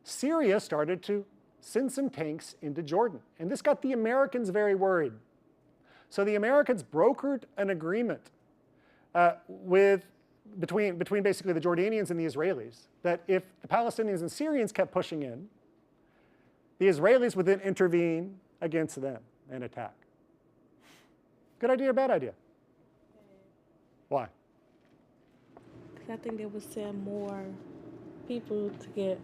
Syria started to send some tanks into Jordan. And this got the Americans very worried. So the Americans brokered an agreement between basically the Jordanians and the Israelis, that if the Palestinians and Syrians kept pushing in, the Israelis would then intervene against them and attack. Good idea or bad idea? Why? I think they would send more people to get,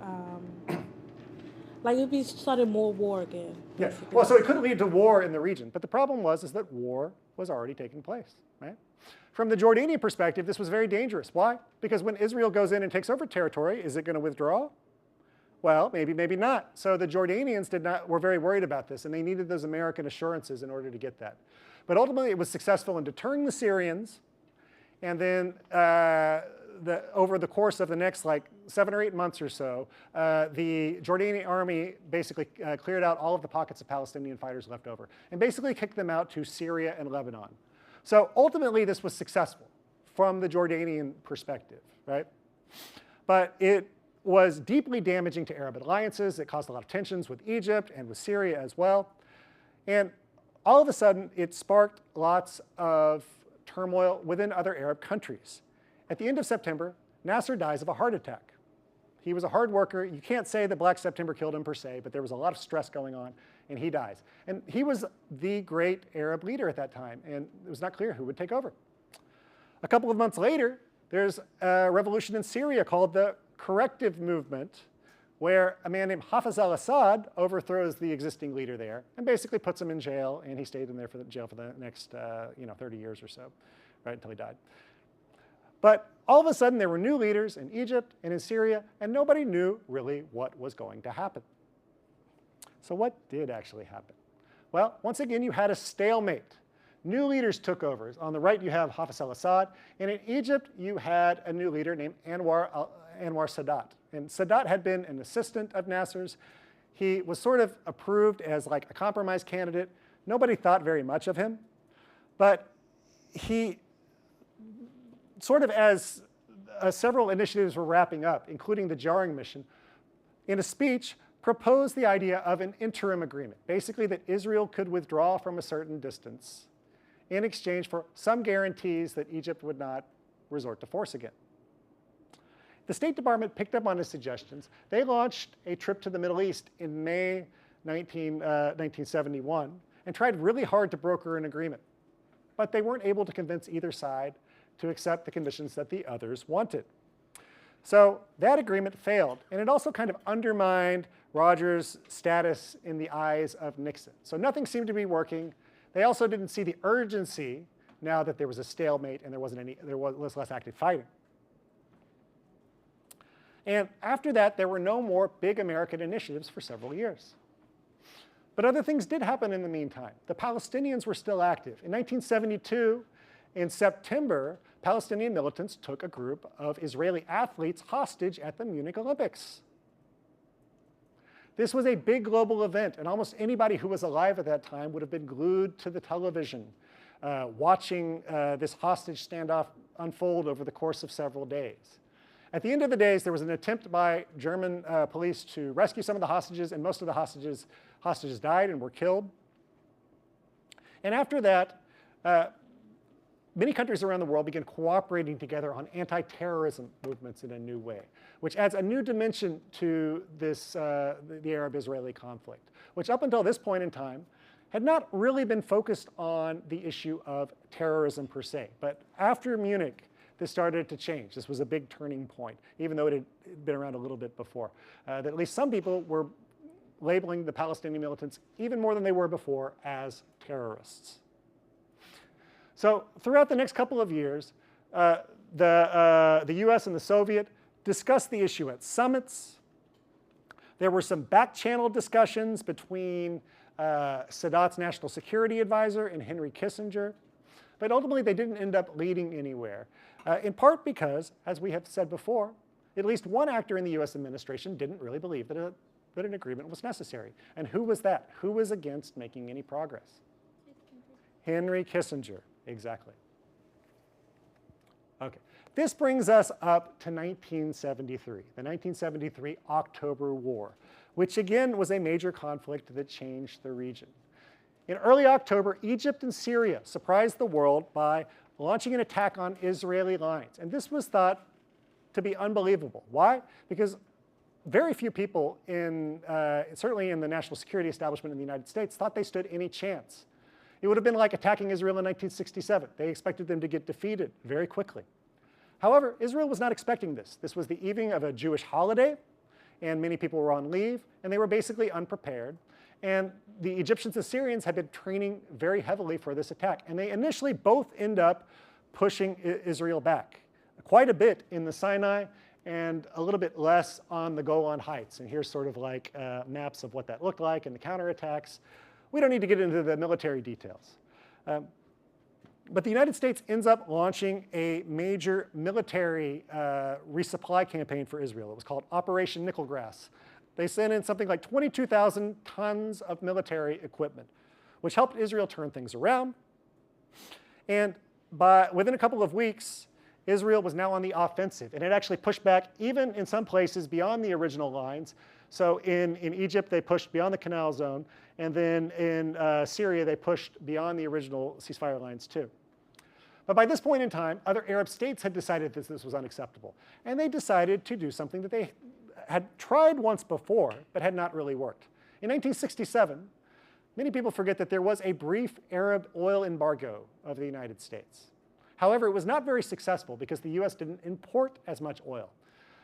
like it'd be starting more war again. Yeah. Basically. Well, so it could lead to war in the region, but the problem was that war was already taking place, right? From the Jordanian perspective, this was very dangerous. Why? Because when Israel goes in and takes over territory, is it going to withdraw? Well, maybe, maybe not. So the Jordanians were very worried about this, and they needed those American assurances in order to get that. But ultimately, it was successful in deterring the Syrians, and then over the course of the next 7 or 8 months or so, the Jordanian army basically cleared out all of the pockets of Palestinian fighters left over, and basically kicked them out to Syria and Lebanon. So ultimately, this was successful from the Jordanian perspective, right? But it was deeply damaging to Arab alliances. It caused a lot of tensions with Egypt and with Syria as well. And all of a sudden, it sparked lots of turmoil within other Arab countries. At the end of September, Nasser dies of a heart attack. He was a hard worker. You can't say that Black September killed him per se, but there was a lot of stress going on, and he dies. And he was the great Arab leader at that time, and it was not clear who would take over. A couple of months later, there's a revolution in Syria called the Corrective Movement, where a man named Hafez al-Assad overthrows the existing leader there and basically puts him in jail, and he stayed in there for jail for the next 30 years or so, right, until he died. But all of a sudden, there were new leaders in Egypt and in Syria, and nobody knew really what was going to happen. So what did actually happen? Well, once again, you had a stalemate. New leaders took over. On the right, you have Hafez al-Assad, and in Egypt, you had a new leader named Anwar Sadat. And Sadat had been an assistant of Nasser's. He was sort of approved as a compromise candidate. Nobody thought very much of him, but he sort of as several initiatives were wrapping up, including the Jarring Mission, in a speech proposed the idea of an interim agreement, basically that Israel could withdraw from a certain distance in exchange for some guarantees that Egypt would not resort to force again. The State Department picked up on his suggestions. They launched a trip to the Middle East in May 1971 and tried really hard to broker an agreement. But they weren't able to convince either side to accept the conditions that the others wanted. So that agreement failed, and it also kind of undermined Rogers' status in the eyes of Nixon. So nothing seemed to be working. They also didn't see the urgency now that there was a stalemate and there was less active fighting. And after that, there were no more big American initiatives for several years. But other things did happen in the meantime. The Palestinians were still active. In 1972, in September, Palestinian militants took a group of Israeli athletes hostage at the Munich Olympics. This was a big global event, and almost anybody who was alive at that time would have been glued to the television, watching this hostage standoff unfold over the course of several days. At the end of the days, there was an attempt by German police to rescue some of the hostages, and most of the hostages died and were killed. And after that, many countries around the world began cooperating together on anti-terrorism movements in a new way, which adds a new dimension to this, the Arab-Israeli conflict, which up until this point in time had not really been focused on the issue of terrorism per se. But after Munich, this started to change. This was a big turning point, even though it had been around a little bit before. That at least some people were labeling the Palestinian militants, even more than they were before, as terrorists. So throughout the next couple of years, the US and the Soviet discussed the issue at summits. There were some back-channel discussions between Sadat's national security advisor and Henry Kissinger. But ultimately, they didn't end up leading anywhere, in part because, as we have said before, at least one actor in the US administration didn't really believe that, that an agreement was necessary. And who was that? Who was against making any progress? Henry Kissinger, exactly. Okay, this brings us up to 1973, the 1973 October War, which again was a major conflict that changed the region. In early October, Egypt and Syria surprised the world by launching an attack on Israeli lines. And this was thought to be unbelievable. Why? Because very few people, certainly in the national security establishment in the United States, thought they stood any chance. It would have been like attacking Israel in 1967. They expected them to get defeated very quickly. However, Israel was not expecting this. This was the evening of a Jewish holiday, and many people were on leave, and they were basically unprepared. And the Egyptians and Syrians had been training very heavily for this attack. And they initially both end up pushing Israel back quite a bit in the Sinai and a little bit less on the Golan Heights. And here's sort of like maps of what that looked like and the counterattacks. We don't need to get into the military details. But the United States ends up launching a major military resupply campaign for Israel. It was called Operation Nickelgrass. They sent in something like 22,000 tons of military equipment, which helped Israel turn things around. And within a couple of weeks, Israel was now on the offensive. And it actually pushed back, even in some places, beyond the original lines. So in Egypt, they pushed beyond the Canal Zone. And then in Syria, they pushed beyond the original ceasefire lines, too. But by this point in time, other Arab states had decided that this was unacceptable. And they decided to do something that they had tried once before, but had not really worked. In 1967, many people forget that there was a brief Arab oil embargo of the United States. However, it was not very successful because the US didn't import as much oil.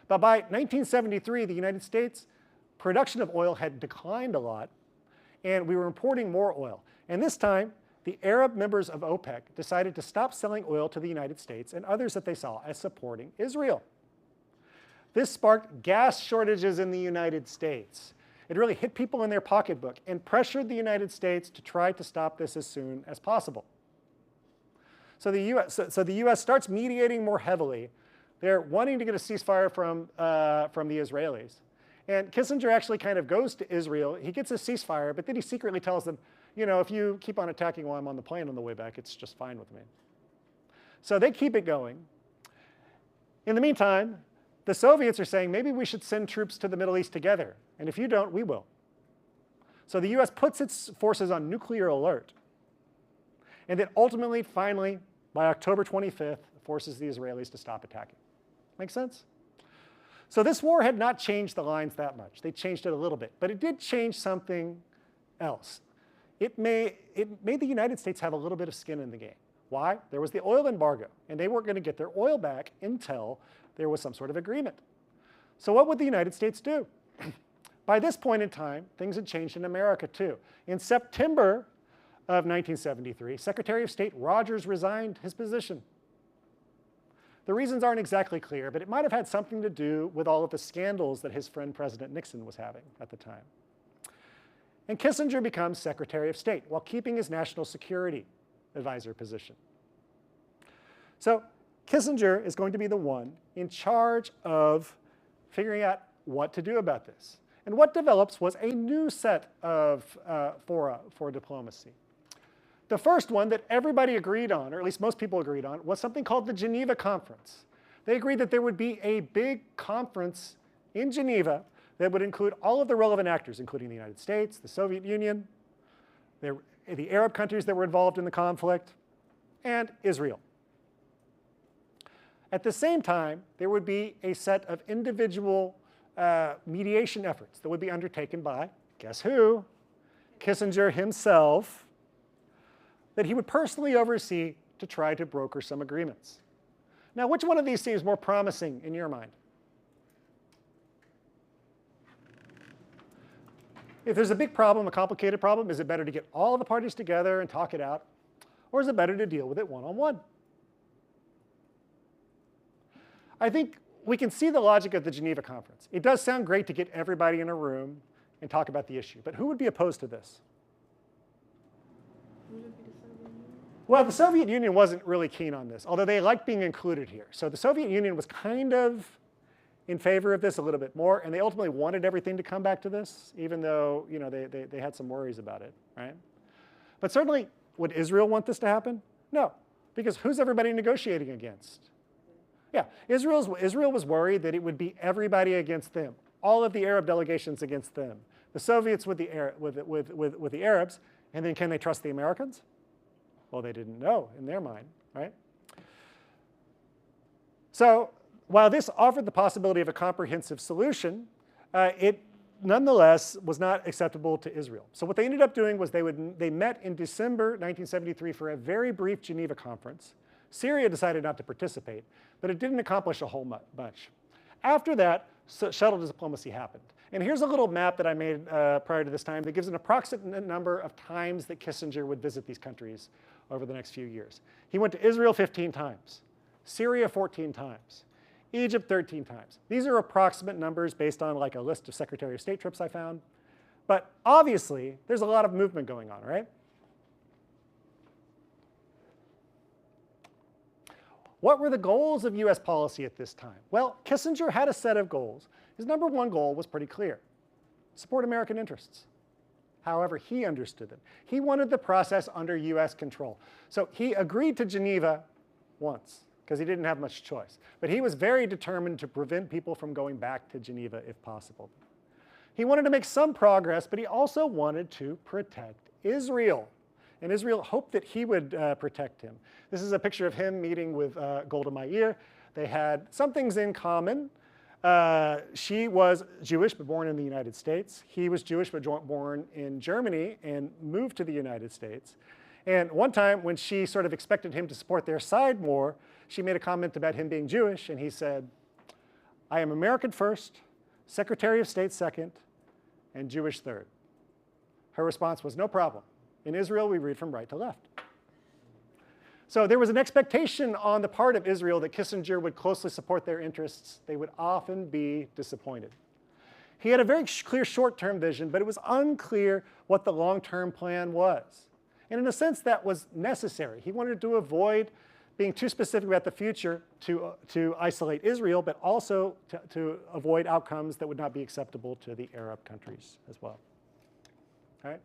But by 1973, the United States production of oil had declined a lot, and we were importing more oil. And this time, the Arab members of OPEC decided to stop selling oil to the United States and others that they saw as supporting Israel. This sparked gas shortages in the United States. It really hit people in their pocketbook and pressured the United States to try to stop this as soon as possible. So the US starts mediating more heavily. They're wanting to get a ceasefire from the Israelis. And Kissinger actually kind of goes to Israel. He gets a ceasefire, but then he secretly tells them, you know, if you keep on attacking while I'm on the plane on the way back, it's just fine with me. So they keep it going. In the meantime, the Soviets are saying, maybe we should send troops to the Middle East together. And if you don't, we will. So the US puts its forces on nuclear alert. And then ultimately, finally, by October 25th, forces the Israelis to stop attacking. Make sense? So this war had not changed the lines that much. They changed it a little bit. But it did change something else. It made the United States have a little bit of skin in the game. Why? There was the oil embargo. And they weren't going to get their oil back until there was some sort of agreement. So what would the United States do? By this point in time, things had changed in America too. In September of 1973, Secretary of State Rogers resigned his position. The reasons aren't exactly clear, but it might have had something to do with all of the scandals that his friend President Nixon was having at the time. And Kissinger becomes Secretary of State while keeping his national security advisor position. So Kissinger is going to be the one in charge of figuring out what to do about this. And what develops was a new set of fora for diplomacy. The first one that everybody agreed on, or at least most people agreed on, was something called the Geneva Conference. They agreed that there would be a big conference in Geneva that would include all of the relevant actors, including the United States, the Soviet Union, the Arab countries that were involved in the conflict, and Israel. At the same time, there would be a set of individual mediation efforts that would be undertaken by, guess who? Kissinger himself, that he would personally oversee to try to broker some agreements. Now, which one of these seems more promising in your mind? If there's a big problem, a complicated problem, is it better to get all the parties together and talk it out? Or is it better to deal with it one-on-one? I think we can see the logic of the Geneva Conference. It does sound great to get everybody in a room and talk about the issue, but who would be opposed to this? Well, the Soviet Union wasn't really keen on this, although they liked being included here. So the Soviet Union was kind of in favor of this a little bit more, and they ultimately wanted everything to come back to this, even though they had some worries about it, right? But certainly, would Israel want this to happen? No, because who's everybody negotiating against? Yeah, Israel was worried that it would be everybody against them, all of the Arab delegations against them, the Soviets with the Arabs, and then can they trust the Americans? Well, they didn't know in their mind, right? So while this offered the possibility of a comprehensive solution, it nonetheless was not acceptable to Israel. So what they ended up doing was they met in December 1973 for a very brief Geneva conference. Syria decided not to participate, but it didn't accomplish a whole bunch. After that, shuttle diplomacy happened. And here's a little map that I made prior to this time that gives an approximate number of times that Kissinger would visit these countries over the next few years. He went to Israel 15 times, Syria 14 times, Egypt 13 times. These are approximate numbers based on like a list of Secretary of State trips I found. But obviously, there's a lot of movement going on, right? What were the goals of US policy at this time? Well, Kissinger had a set of goals. His number one goal was pretty clear: support American interests. However, he understood them. He wanted the process under US control. So he agreed to Geneva once, because he didn't have much choice. But he was very determined to prevent people from going back to Geneva if possible. He wanted to make some progress, but he also wanted to protect Israel. And Israel hoped that he would protect him. This is a picture of him meeting with Golda Meir. They had some things in common. She was Jewish, but born in the United States. He was Jewish, but born in Germany and moved to the United States. And one time when she sort of expected him to support their side more, she made a comment about him being Jewish, and he said, "I am American first, Secretary of State second, and Jewish third." Her response was, "No problem. In Israel, we read from right to left." So there was an expectation on the part of Israel that Kissinger would closely support their interests. They would often be disappointed. He had a very clear short-term vision, but it was unclear what the long-term plan was. And in a sense, that was necessary. He wanted to avoid being too specific about the future to isolate Israel, but also to avoid outcomes that would not be acceptable to the Arab countries as well. All right?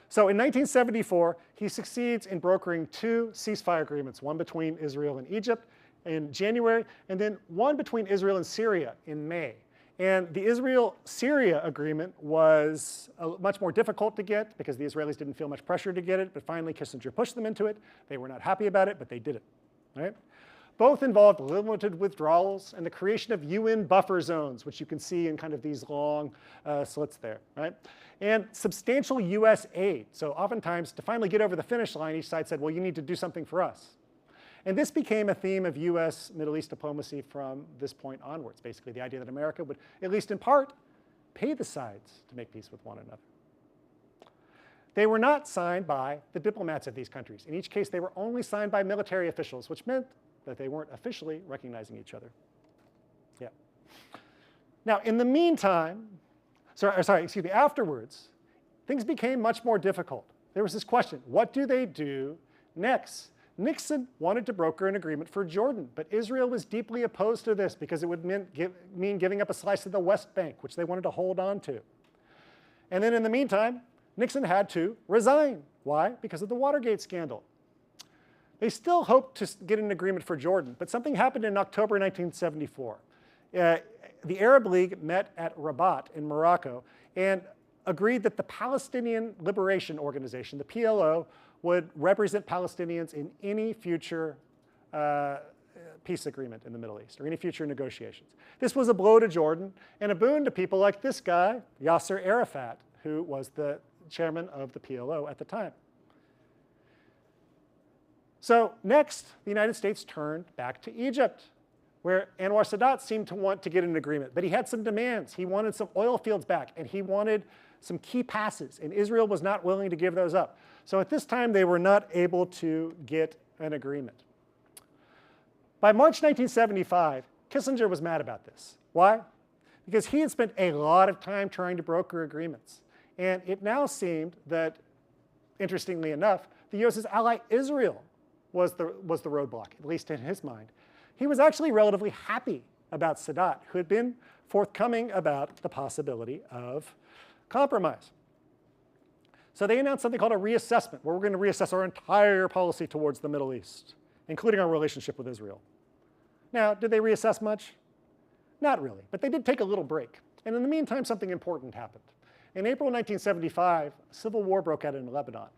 So in 1974, he succeeds in brokering two ceasefire agreements, one between Israel and Egypt in January, and then one between Israel and Syria in May. And the Israel-Syria agreement was much more difficult to get because the Israelis didn't feel much pressure to get it, but finally Kissinger pushed them into it. They were not happy about it, but they did it. Right? Both involved limited withdrawals and the creation of UN buffer zones, which you can see in kind of these long slits there, right? And substantial US aid. So oftentimes, to finally get over the finish line, each side said, well, you need to do something for us. And this became a theme of US Middle East diplomacy from this point onwards, basically the idea that America would, at least in part, pay the sides to make peace with one another. They were not signed by the diplomats of these countries. In each case, they were only signed by military officials, which meant that they weren't officially recognizing each other. Yeah. Now, in the meantime, afterwards, things became much more difficult. There was this question, what do they do next? Nixon wanted to broker an agreement for Jordan, but Israel was deeply opposed to this because it would mean giving up a slice of the West Bank, which they wanted to hold on to. And then in the meantime, Nixon had to resign. Why? Because of the Watergate scandal. They still hoped to get an agreement for Jordan, but something happened in October 1974. The Arab League met at Rabat in Morocco and agreed that the Palestinian Liberation Organization, the PLO, would represent Palestinians in any future peace agreement in the Middle East or any future negotiations. This was a blow to Jordan and a boon to people like this guy, Yasser Arafat, who was the chairman of the PLO at the time. So next, the United States turned back to Egypt, where Anwar Sadat seemed to want to get an agreement, but he had some demands. He wanted some oil fields back, and he wanted some key passes, and Israel was not willing to give those up. So at this time, they were not able to get an agreement. By March 1975, Kissinger was mad about this. Why? Because he had spent a lot of time trying to broker agreements. And it now seemed that, interestingly enough, the US's ally Israel was the roadblock, at least in his mind. He was actually relatively happy about Sadat, who had been forthcoming about the possibility of compromise. So they announced something called a reassessment, where we're going to reassess our entire policy towards the Middle East, including our relationship with Israel. Now, did they reassess much? Not really, but they did take a little break. And in the meantime, something important happened. In April 1975, a civil war broke out in Lebanon.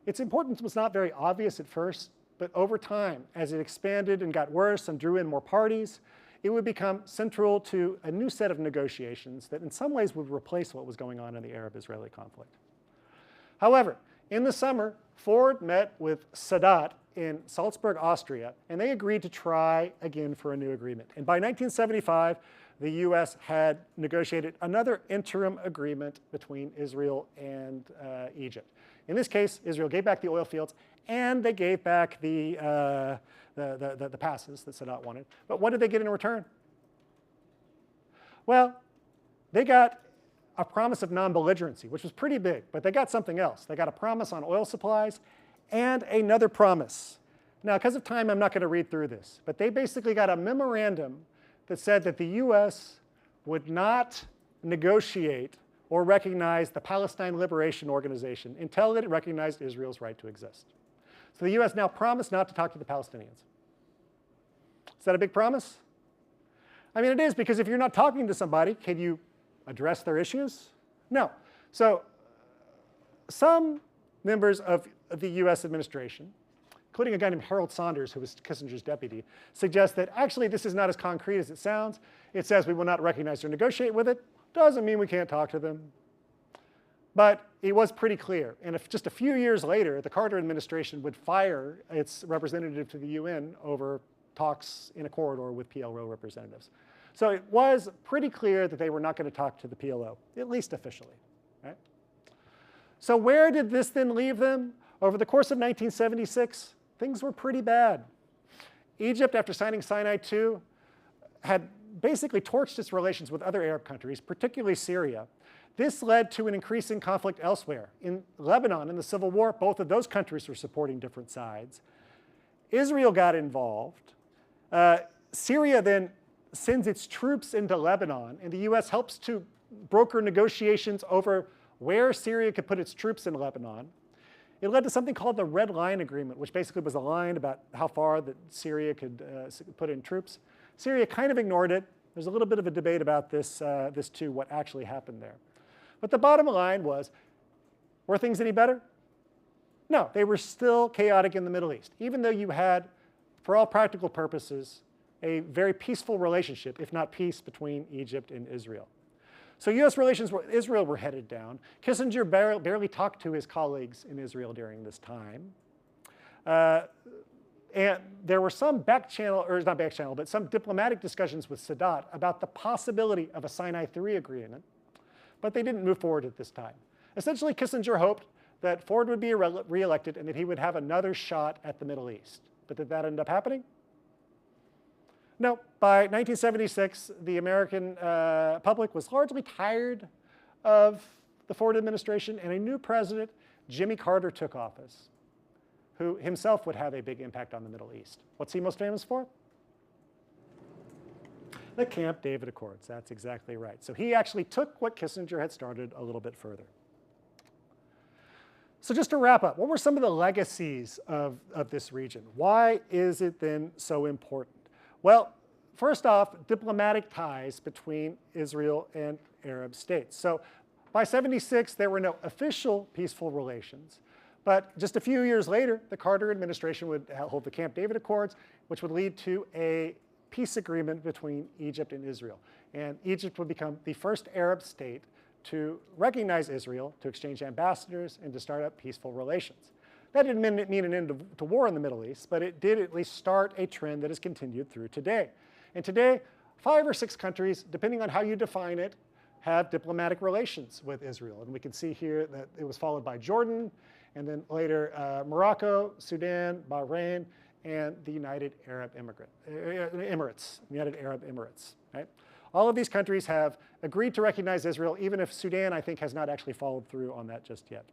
Its importance was not very obvious at first, but over time, as it expanded and got worse and drew in more parties, it would become central to a new set of negotiations that in some ways would replace what was going on in the Arab-Israeli conflict. However, in the summer, Ford met with Sadat in Salzburg, Austria, and they agreed to try again for a new agreement. And by 1975, the US had negotiated another interim agreement between Israel and Egypt. In this case, Israel gave back the oil fields, and they gave back the passes that Sadat wanted. But what did they get in return? Well, they got a promise of non-belligerency, which was pretty big, but they got something else. They got a promise on oil supplies and another promise. Now, because of time, I'm not going to read through this, but they basically got a memorandum that said that the US would not negotiate or recognize the Palestine Liberation Organization until it recognized Israel's right to exist. So the US now promised not to talk to the Palestinians. Is that a big promise? I mean, it is, because if you're not talking to somebody, can you address their issues? No. So some members of the US administration, including a guy named Harold Saunders, who was Kissinger's deputy, suggest that actually this is not as concrete as it sounds. It says we will not recognize or negotiate with it. Doesn't mean we can't talk to them. But it was pretty clear. And if just a few years later, the Carter administration would fire its representative to the UN over talks in a corridor with PLO representatives. So it was pretty clear that they were not going to talk to the PLO, at least officially. Right? So where did this then leave them? Over the course of 1976, things were pretty bad. Egypt, after signing Sinai II, had basically torched its relations with other Arab countries, particularly Syria. This led to an increasing conflict elsewhere. In Lebanon, in the Civil War, both of those countries were supporting different sides. Israel got involved. Syria then sends its troops into Lebanon, and the US helps to broker negotiations over where Syria could put its troops in Lebanon. It led to something called the Red Line Agreement, which basically was a line about how far that Syria could put in troops. Syria kind of ignored it. There's a little bit of a debate about this too, what actually happened there. But the bottom line was, were things any better? No, they were still chaotic in the Middle East, even though you had, for all practical purposes, a very peaceful relationship, if not peace, between Egypt and Israel. So US relations with Israel were headed down. Kissinger barely talked to his colleagues in Israel during this time. And there were some but some diplomatic discussions with Sadat about the possibility of a Sinai III agreement, but they didn't move forward at this time. Essentially, Kissinger hoped that Ford would be reelected and that he would have another shot at the Middle East. But did that end up happening? No. By 1976, the American public was largely tired of the Ford administration, and a new president, Jimmy Carter, took office, who himself would have a big impact on the Middle East. What's he most famous for? The Camp David Accords. That's exactly right. So he actually took what Kissinger had started a little bit further. So just to wrap up, what were some of the legacies of this region? Why is it then so important? Well, first off, diplomatic ties between Israel and Arab states. So by 76, there were no official peaceful relations. But just a few years later, the Carter administration would hold the Camp David Accords, which would lead to a peace agreement between Egypt and Israel. And Egypt would become the first Arab state to recognize Israel, to exchange ambassadors, and to start up peaceful relations. That didn't mean an end to war in the Middle East, but it did at least start a trend that has continued through today. And today, 5 or 6 countries, depending on how you define it, have diplomatic relations with Israel. And we can see here that it was followed by Jordan, and then later Morocco, Sudan, Bahrain, and the United Arab Emirates. Right? All of these countries have agreed to recognize Israel, even if Sudan, I think, has not actually followed through on that just yet.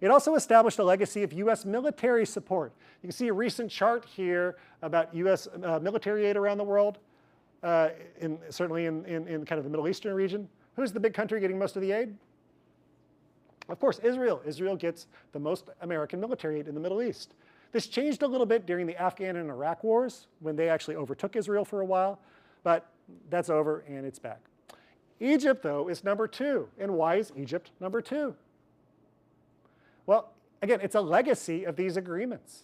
It also established a legacy of U.S. military support. You can see a recent chart here about U.S. military aid around the world, certainly in kind of the Middle Eastern region. Who's the big country getting most of the aid? Of course, Israel. Israel gets the most American military aid in the Middle East. This changed a little bit during the Afghan and Iraq wars, when they actually overtook Israel for a while, but that's over and it's back. Egypt, though, is number 2. And why is Egypt number 2? Well, again, it's a legacy of these agreements.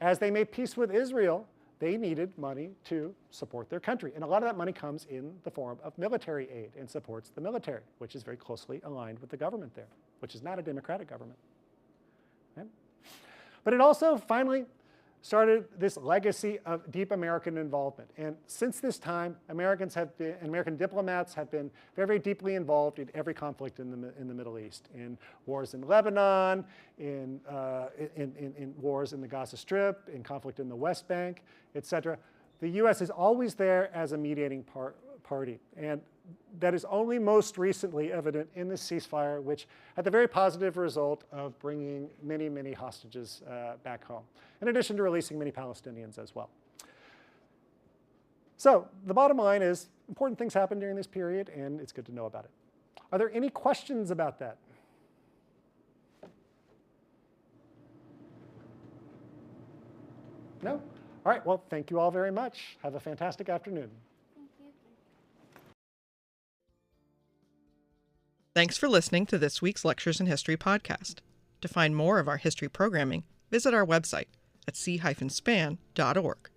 As they made peace with Israel, they needed money to support their country. And a lot of that money comes in the form of military aid and supports the military, which is very closely aligned with the government there, which is not a democratic government. Right? But it also finally started this legacy of deep American involvement. And since this time, American diplomats have been very, very deeply involved in every conflict in the Middle East, in wars in Lebanon, in wars in the Gaza Strip, in conflict in the West Bank, etc. The U.S. is always there as a mediating party. And that is only most recently evident in this ceasefire, which had the very positive result of bringing many, many hostages back home, in addition to releasing many Palestinians as well. So the bottom line is, important things happened during this period, and it's good to know about it. Are there any questions about that? No? All right, well, thank you all very much. Have a fantastic afternoon. Thanks for listening to this week's Lectures in History podcast. To find more of our history programming, visit our website at c-span.org.